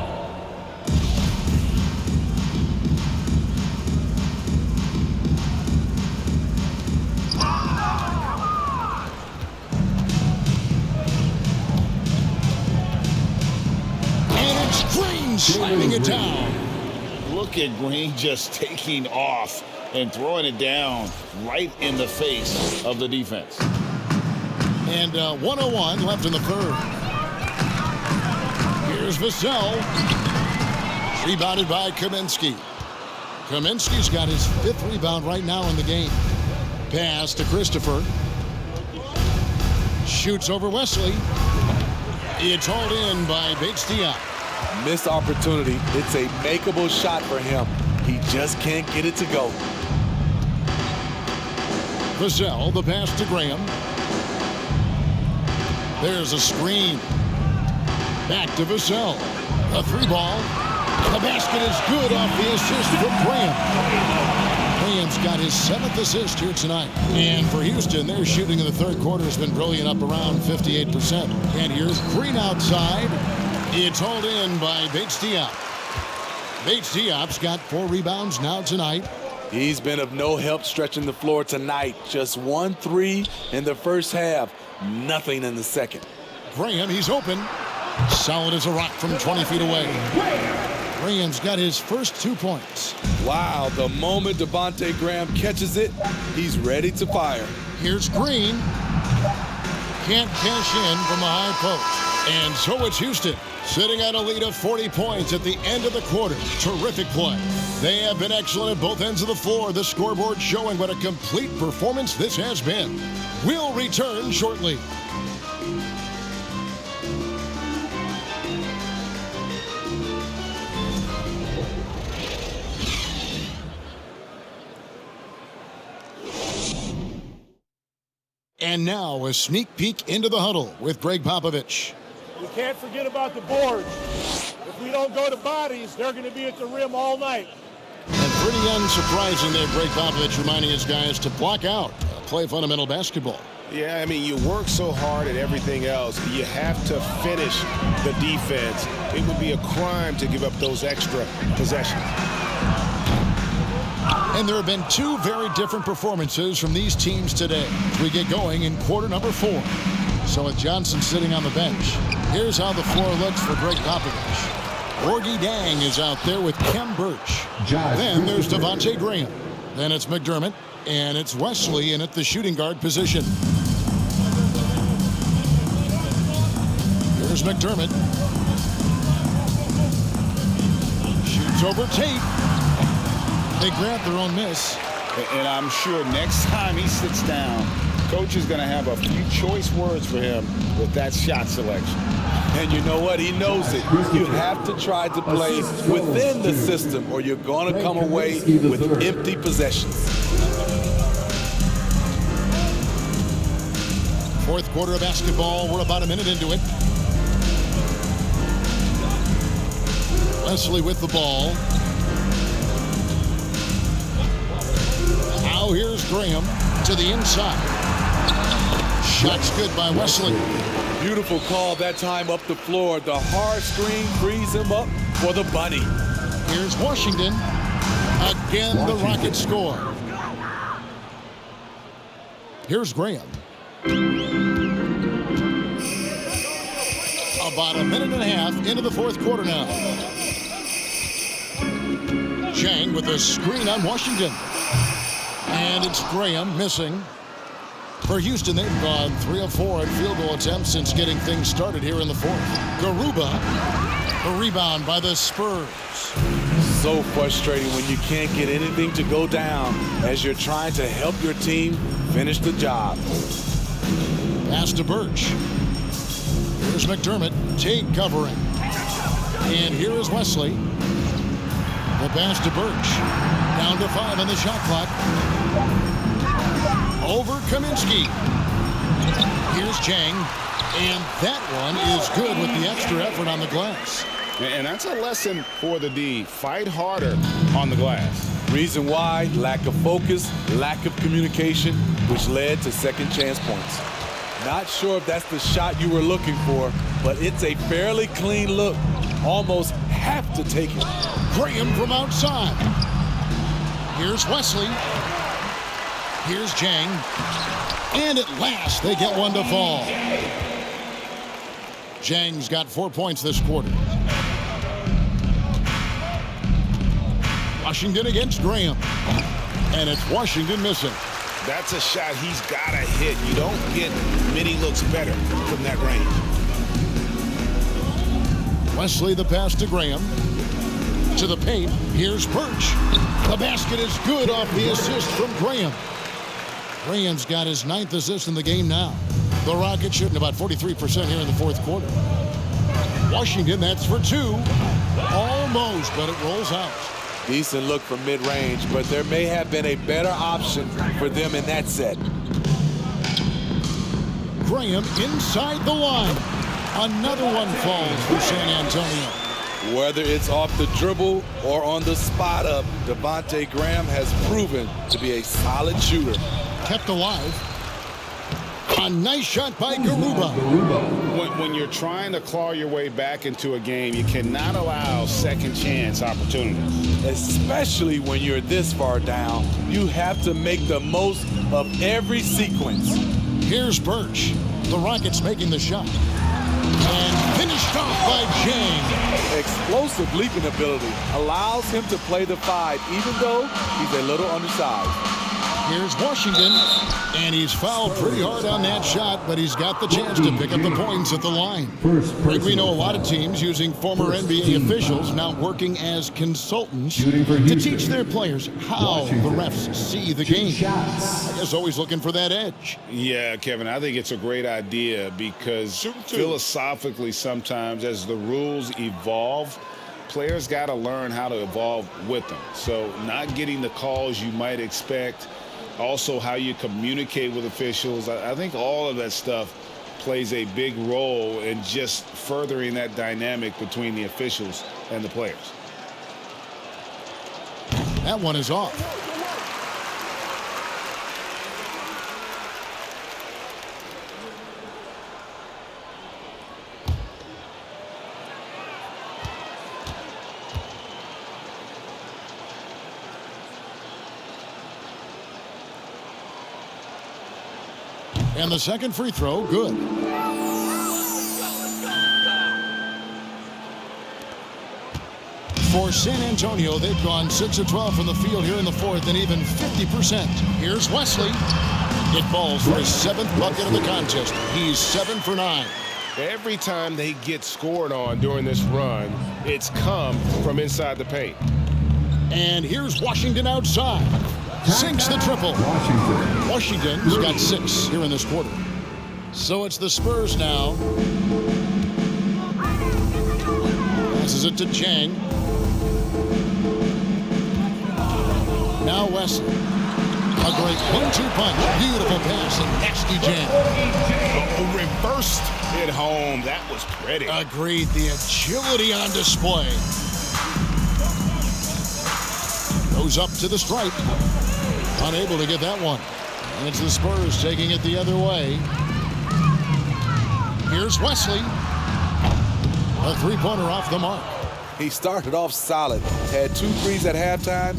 S1: Green slamming it down.
S4: Look at Green just taking off and throwing it down right in the face of the defense.
S1: And 1:01 left in the third. Here's Vassell. Rebounded by Kaminsky. Kaminsky's got his 5th rebound right now in the game. Pass to Christopher. Shoots over Wesley. It's hauled in by Bates-Diop.
S10: Missed opportunity. It's a makeable shot for him. He just can't get it to go.
S1: Vassell, the pass to Graham. There's a screen. Back to Vassell. A 3-ball. The basket is good off the assist from Graham. Graham's got his 7th assist here tonight. And for Houston, their shooting in the third quarter has been brilliant, up around 58%. And here's Green outside. It's hauled in by Bates-Diop. Bates-Diop's got 4 rebounds now tonight.
S10: He's been of no help stretching the floor tonight. Just 1 3 in the first half. Nothing in the second.
S1: Graham, he's open. Solid as a rock from 20 feet away. Graham's got his first 2 points.
S10: Wow, the moment Devontae Graham catches it, he's ready to fire.
S1: Here's Green. Can't cash in from the high post. And so it's Houston, sitting at a lead of 40 points at the end of the quarter. Terrific play. They have been excellent at both ends of the floor. The scoreboard showing what a complete performance this has been. We'll return shortly. And now a sneak peek into the huddle with Greg Popovich.
S11: We can't forget about the boards. If we don't go to bodies, they're going to be at the rim all night.
S1: And pretty unsurprising there, Greg Popovich reminding his guys to block out, play fundamental basketball.
S6: Yeah, I mean, you work so hard at everything else. You have to finish the defense. It would be a crime to give up those extra possessions.
S1: And there have been 2 very different performances from these teams today as we get going in quarter number 4. So with Johnson sitting on the bench, here's how the floor looks for Greg Popovich. Orgie Dang is out there with Kem Birch. Then there's Devontae Graham. Then it's McDermott. And it's Wesley in at the shooting guard position. Here's McDermott. Shoots over Tate. They grab their own miss.
S4: And I'm sure next time he sits down, coach is going to have a few choice words for him with that shot selection.
S10: And you know what? He knows it. You have to try to play within the system or you're going to come away with empty possessions.
S1: Fourth quarter of basketball. We're about a minute into it. Wesley with the ball. Now here's Graham to the inside. Shot's good by Wesley.
S10: Beautiful call that time up the floor. The hard screen frees him up for the bunny.
S1: Here's Washington. Again, the Rockets score. Here's Graham. About a minute and a half into the fourth quarter now. Chang with a screen on Washington. And it's Graham missing. For Houston, they've gone 3 of 4 at field goal attempts since getting things started here in the fourth. Garuba, a rebound by the Spurs.
S10: So frustrating when you can't get anything to go down as you're trying to help your team finish the job.
S1: Pass to Birch. Here's McDermott. Tate covering. And here is Wesley. The pass to Birch. Down to 5 on the shot clock. Over Kaminsky. Here's Chang. And that one is good with the extra effort on the glass.
S6: And that's a lesson for the D. Fight harder on the glass.
S10: Reason why? Lack of focus, lack of communication, which led to second chance points. Not sure if that's the shot you were looking for, but it's a fairly clean look. Almost have to take it.
S1: Graham from outside. Here's Wesley. Here's Chang. And at last, they get one to fall. Chang's got 4 points this quarter. Washington against Graham. And it's Washington missing.
S6: That's a shot he's got to hit. You don't get many looks better from that range.
S1: Wesley the pass to Graham. To the paint. Here's Birch. The basket is good off the assist from Graham. Graham's got his 9th assist in the game now. The Rockets shooting about 43% here in the 4th quarter. Washington, that's for 2. Almost, but it rolls out.
S10: Decent look from mid-range, but there may have been a better option for them in that set.
S1: Graham inside the line. Another one falls for San Antonio.
S10: Whether it's off the dribble or on the spot up, Devontae Graham has proven to be a solid shooter.
S1: Kept alive. A nice shot by Garuba.
S6: When you're trying to claw your way back into a game, you cannot allow second chance opportunities.
S10: Especially when you're this far down, you have to make the most of every sequence.
S1: Here's Birch. The Rockets making the shot. And finished off by Jang.
S10: Explosive leaping ability allows him to play the 5, even though he's a little undersized.
S1: Here's Washington, and he's fouled pretty hard on that shot, but he's got the chance to pick up the points at the line. Greg, we know a lot of teams using former NBA officials now working as consultants to teach their players how the refs see the game. I guess always looking for that edge.
S6: Yeah, Kevin, I think it's a great idea because philosophically sometimes as the rules evolve, players got to learn how to evolve with them. So not getting the calls you might expect, also how you communicate with officials. I think all of that stuff plays a big role in just furthering that dynamic between the officials and the players.
S1: That one is off. And the second free throw, good. For San Antonio, they've gone 6 of 12 from the field here in the 4th and even 50%. Here's Wesley. It falls for his 7th bucket of the contest. He's 7 for 9.
S6: Every time they get scored on during this run, it's come from inside the paint.
S1: And here's Washington outside. Sinks the triple. Washington's got 6 here in this quarter. So it's the Spurs now. Passes it to Jang. Now Wesley. A great 1-2 punch. Beautiful pass and nasty jam.
S6: Reversed it home. That was pretty.
S1: Agreed. The agility on display. Goes up to the stripe. Unable to get that one. And it's the Spurs taking it the other way. Here's Wesley. A 3-pointer off the mark.
S10: He started off solid. Had 2 threes at halftime,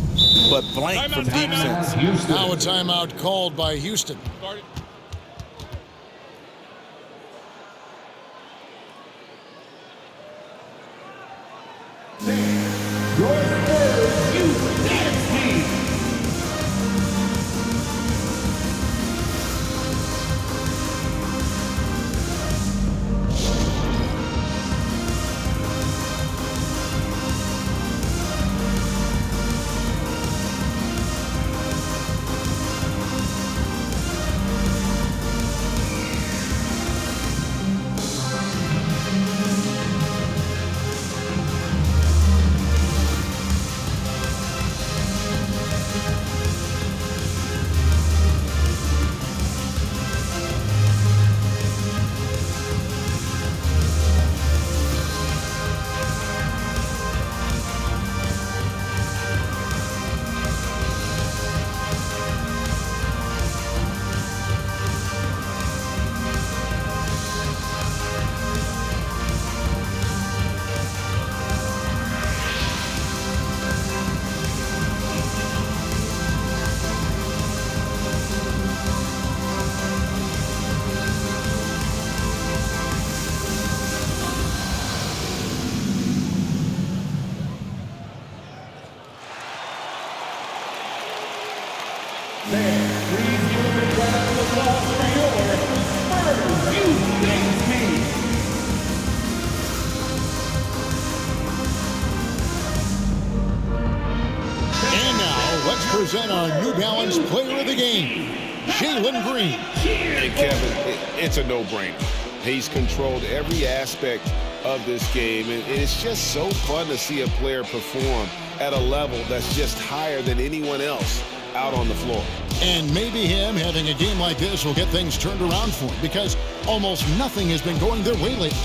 S10: but blank from deep since.
S1: Now a timeout called by Houston. present our New Balance Player of the Game, Jalen Green.
S6: And Kevin, it's a no-brainer. He's controlled every aspect of this game, and it's just so fun to see a player perform at a level that's just higher than anyone else out on the floor.
S1: And maybe him having a game like this will get things turned around for him, because almost nothing has been going their way lately.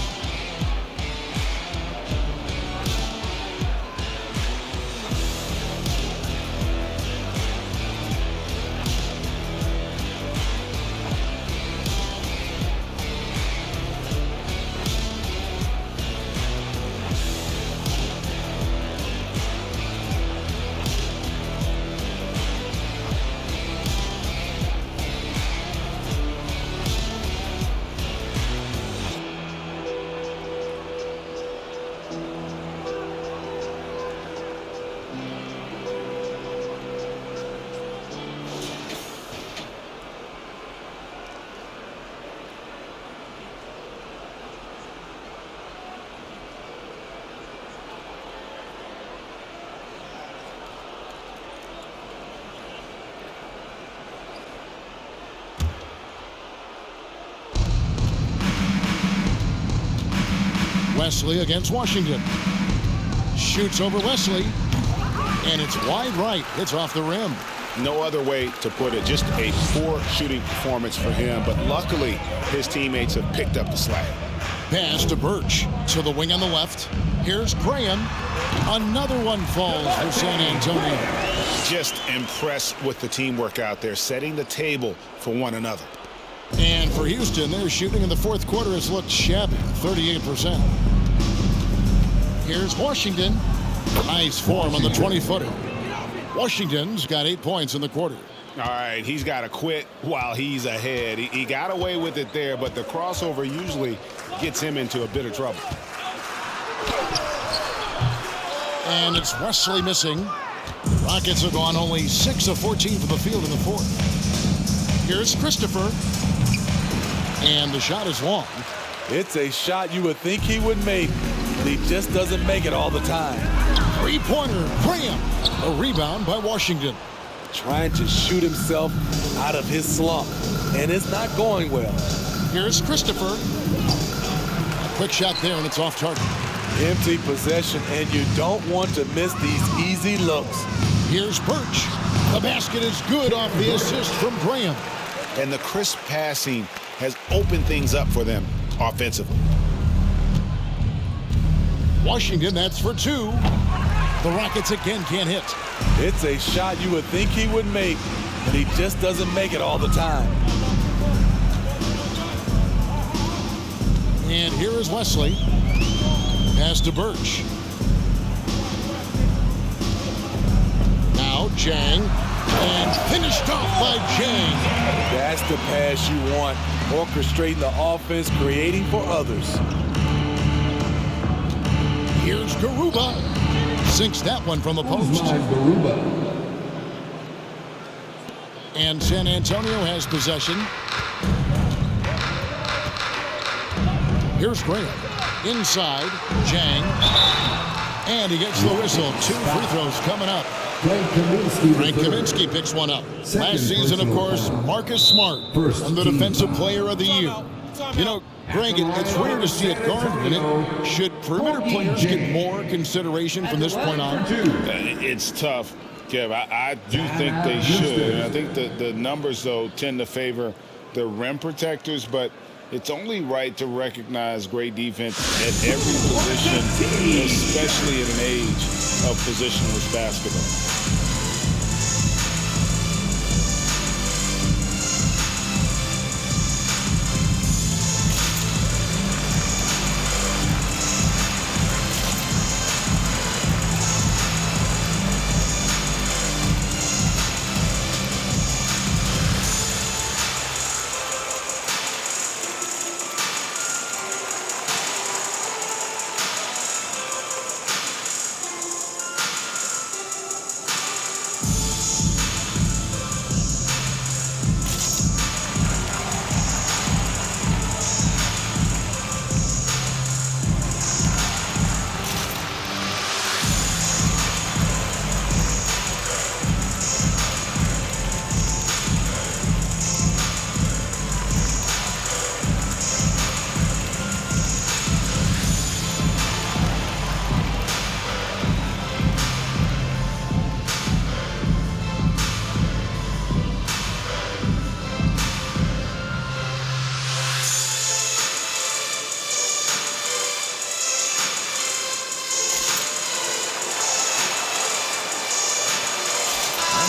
S1: Wesley against Washington. Shoots over Wesley, and it's wide right. It's off the rim.
S6: No other way to put it. Just a poor shooting performance for him, but luckily his teammates have picked up the slack.
S1: Pass to Birch to the wing on the left. Here's Graham. Another one falls for San Antonio.
S6: Just impressed with the teamwork out there, setting the table for one another.
S1: And for Houston, their shooting in the fourth quarter has looked shabby, 38%. Here's Washington. Nice form on the 20-footer. Washington's got 8 points in the quarter.
S6: All right, he's got to quit while he's ahead. He got away with it there, but the crossover usually gets him into a bit of trouble.
S1: And it's Wesley missing. Rockets have gone only 6 of 14 from the field in the fourth. Here's Christopher. And the shot is long.
S10: It's a shot you would think he would make, but he just doesn't make it all the time.
S1: Three-pointer, Graham. A rebound by Washington.
S10: Trying to shoot himself out of his slump, and it's not going well.
S1: Here's Christopher. A quick shot there, and it's off target.
S10: Empty possession, and you don't want to miss these easy looks.
S1: Here's Birch. The basket is good off the assist from Graham.
S6: And the crisp passing has opened things up for them offensively.
S1: Washington, that's for two. The Rockets again can't hit.
S10: It's a shot you would think he would make, but he just doesn't make it all the time.
S1: And here is Wesley. Pass to Birch. Now Jang. And finished off by Jang.
S10: That's the pass you want. Orchestrating the offense, creating for others.
S1: Here's Garuba. Sinks that one from the post. And San Antonio has possession. Here's Graham. Inside, Jang. And he gets the whistle. 2 free throws coming up. Frank Kaminsky picks one up. Last season, of course, Marcus Smart, and the Defensive Player of the Year. You know, Greg, it's rare to see it guard minute. Should perimeter players get more consideration from this point on?
S6: It's tough, Kev. I do think they should. And I think the numbers, though, tend to favor the rim protectors, but it's only right to recognize great defense at every position, especially at an age of positionless basketball.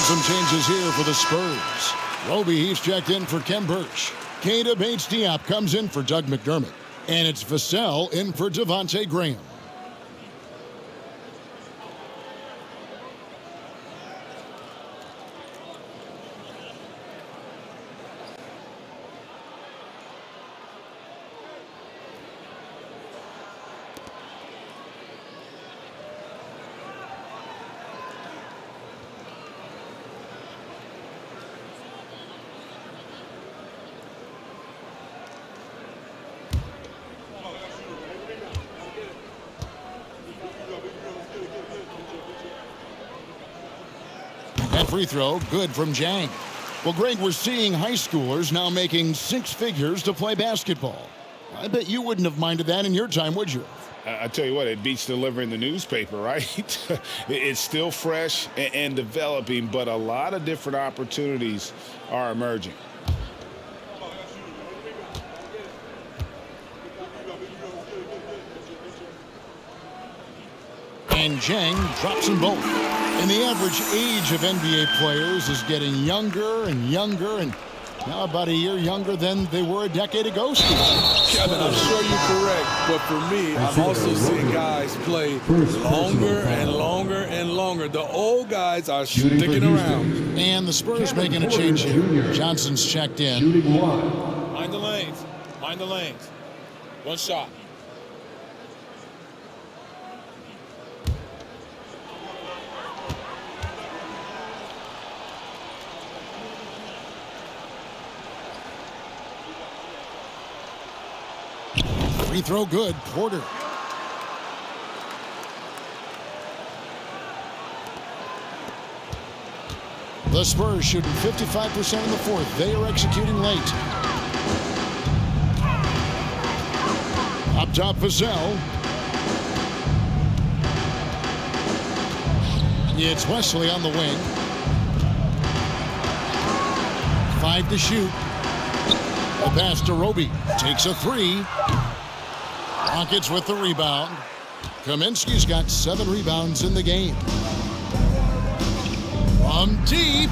S1: Some changes here for the Spurs. Roby, he's checked in for Kem Birch. Keita Bates-Diop comes in for Doug McDermott. And it's Vassell in for Devontae Graham. That free throw, good from Jang. Well, Greg, we're seeing high schoolers now making six figures to play basketball. I bet you wouldn't have minded that in your time, would you?
S6: I tell you what, it beats delivering the newspaper, right? It's still fresh and developing, but a lot of different opportunities are emerging.
S1: And Jang drops them both. And the average age of NBA players is getting younger and younger, and now about a year younger than they were a decade ago, Steve.
S10: Kevin, I'm sure you're correct, but for me, I'm also seeing guys play longer and longer and longer. The old guys are sticking around.
S1: And the Spurs making a change here. Johnson's checked in.
S12: Mind the lanes. Mind the lanes. One shot.
S1: Free throw good, Porter. The Spurs shooting 55% in the fourth. They are executing late. Up top, Vassell. It's Wesley on the wing. 5 to shoot. A pass to Roby. Takes a three. Rockets with the rebound. Kaminsky's got 7 rebounds in the game. From deep.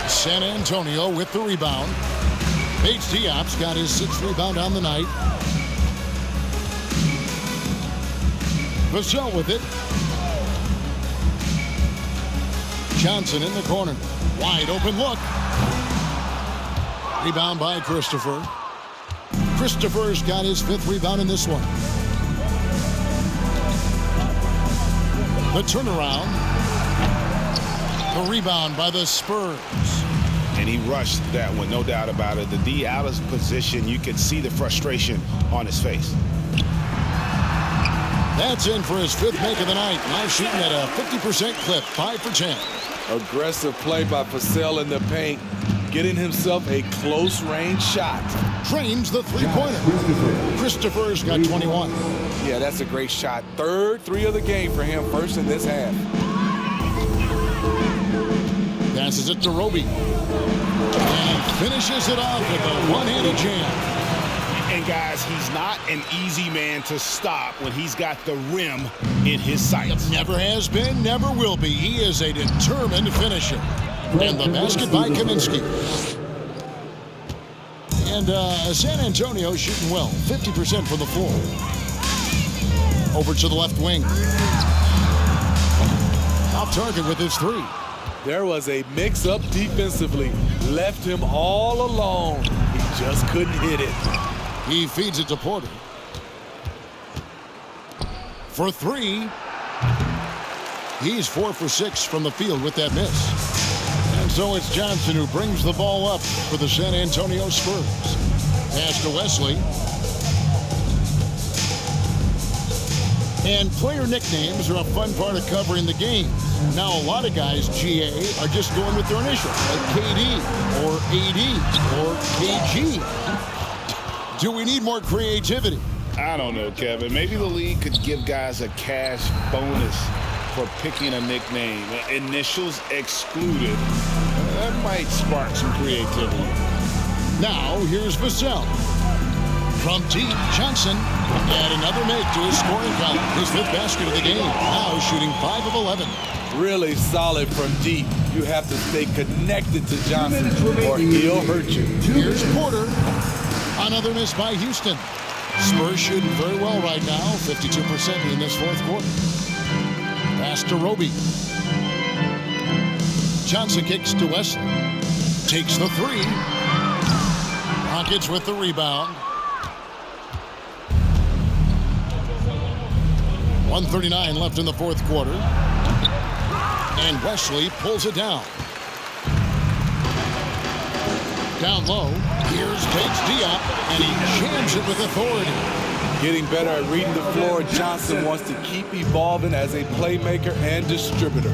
S1: San Antonio with the rebound. Bates-Diop's got his 6th rebound on the night. Vassell with it. Johnson in the corner. Wide open look. Rebound by Christopher. Christopher's got his 5th rebound in this one. The turnaround. The rebound by the Spurs.
S6: And he rushed that one, no doubt about it. The D out of position, you could see the frustration on his face.
S1: That's in for his 5th make of the night. Now shooting at a 50% clip, 5 for 10.
S10: Aggressive play by Vassell in the paint, getting himself a close-range shot.
S1: Drains the three-pointer. Christopher's got 21.
S10: Yeah, that's a great shot. 3rd 3 of the game for him, first in this half.
S1: Passes it to Roby. And finishes it off with a one-handed jam.
S6: And guys, he's not an easy man to stop when he's got the rim in his sights.
S1: Never has been, never will be. He is a determined finisher. And the basket by Kaminsky. And San Antonio shooting well, 50% from the floor. Over to the left wing. Off target with his 3.
S10: There was a mix-up defensively. Left him all alone. He just couldn't hit it.
S1: He feeds it to Porter. For 3. He's 4 for 6 from the field with that miss. And so it's Johnson who brings the ball up for the San Antonio Spurs. Pass to Wesley. And player nicknames are a fun part of covering the game. Now, a lot of guys, GA, are just going with their initials, like KD or AD or KG. Do we need more creativity?
S6: I don't know, Kevin. Maybe the league could give guys a cash bonus for picking a nickname. Initials excluded. That might spark some creativity.
S1: Now, here's Vassell. From deep, Johnson had another make to his scoring column. His 5th basket of the game. Now shooting 5 of 11.
S10: really solid from deep. You have to stay connected to Johnson or he'll hurt you.
S1: Here's Porter. Another miss by Houston. Spurs shooting very well right now, 52% in this fourth quarter. Pass to Roby. Johnson kicks to Wesley. Takes the three. Rockets with the rebound. 1:39 left in the fourth quarter. And Wesley pulls it down. Down low. Here's Bates Diop, and he jams it with authority.
S10: Getting better at reading the floor, Johnson wants to keep evolving as a playmaker and distributor.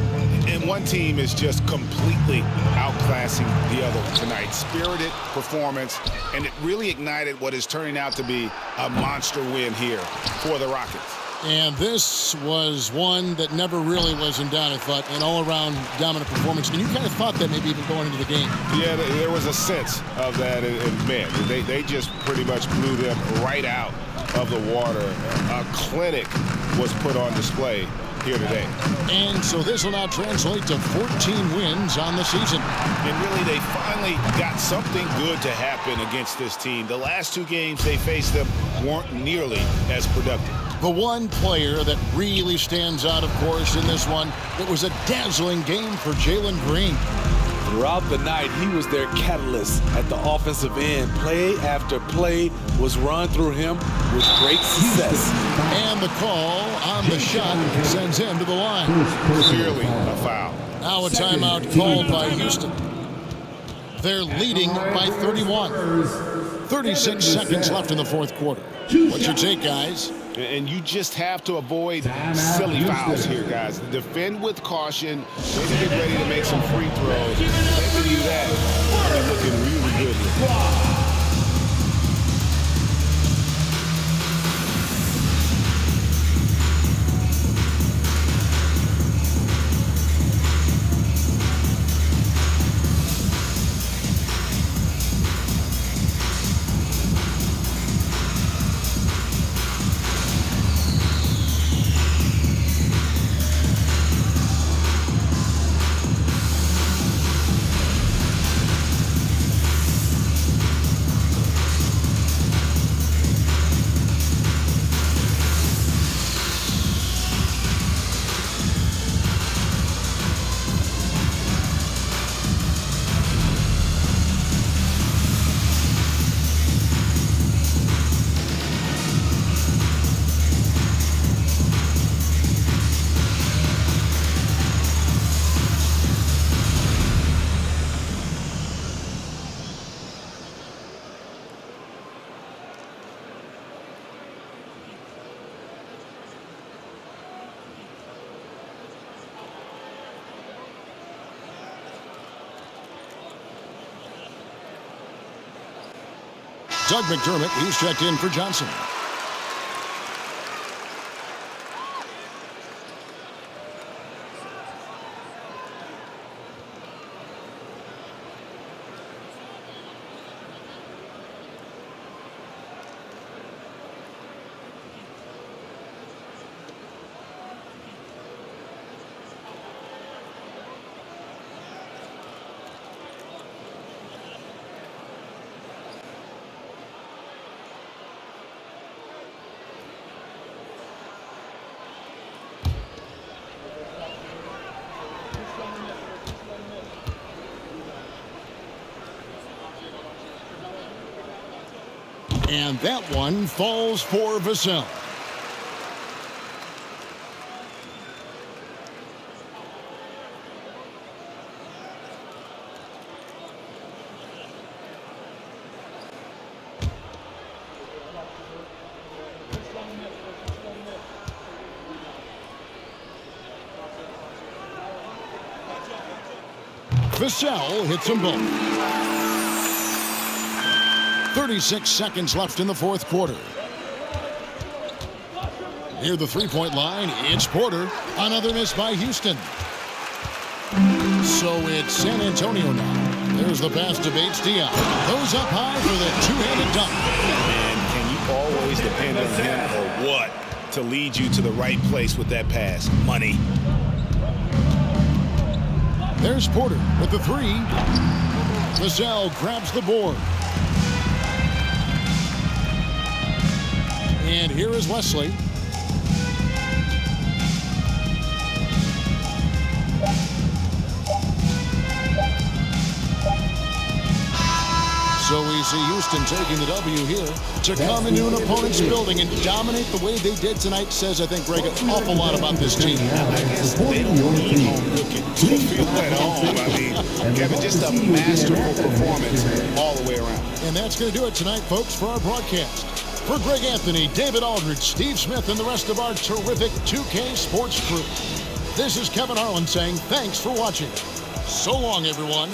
S6: And one team is just completely outclassing the other tonight. Spirited performance, and it really ignited what is turning out to be a monster win here for the Rockets.
S1: And this was one that never really was in doubt, I thought, an all-around dominant performance. And you kind of thought that maybe even going into the game.
S6: Yeah, there was a sense of that, and man, they just pretty much blew them right out of the water. A clinic was put on display here today.
S1: And so this will now translate to 14 wins on the season.
S6: And really, they finally got something good to happen against this team. The last two games they faced them weren't nearly as productive.
S1: The one player that really stands out, of course, in this one, it was a dazzling game for Jalen Green.
S10: Throughout the night, he was their catalyst at the offensive end. Play after play was run through him with great success.
S1: And the call on the shot sends him to the line.
S6: Clearly a foul.
S1: Now a timeout called by Houston. They're leading by 31. 36 seconds left in the fourth quarter. What's your take, guys?
S6: And you just have to avoid silly fouls here, guys. Defend with caution. Maybe get ready to make some free throws. If they can do that, they're looking really good here.
S1: Doug McDermott, he's checked in for Johnson. And that one falls for Vassell. Vassell hits them both. 36 seconds left in the fourth quarter. Near the three-point line, it's Porter. Another miss by Houston. So it's San Antonio now. There's the pass to Bates Diop. Goes up high for the two-handed dunk.
S6: And can you always depend on him or what to lead you to the right place with that pass? Money.
S1: There's Porter with the three. Vassell grabs the board. And here is Wesley. So we see Houston taking the W here. To come into an opponent's building and dominate the way they did tonight says, I think, Greg, an awful lot about this team.
S4: I guess they don't need home cooking to feel at home. I mean, Kevin, just a masterful performance all the way around.
S1: And that's going to do it tonight, folks, for our broadcast. For Greg Anthony, David Aldridge, Steve Smith, and the rest of our terrific 2K Sports crew, this is Kevin Harlan saying thanks for watching. So long, everyone.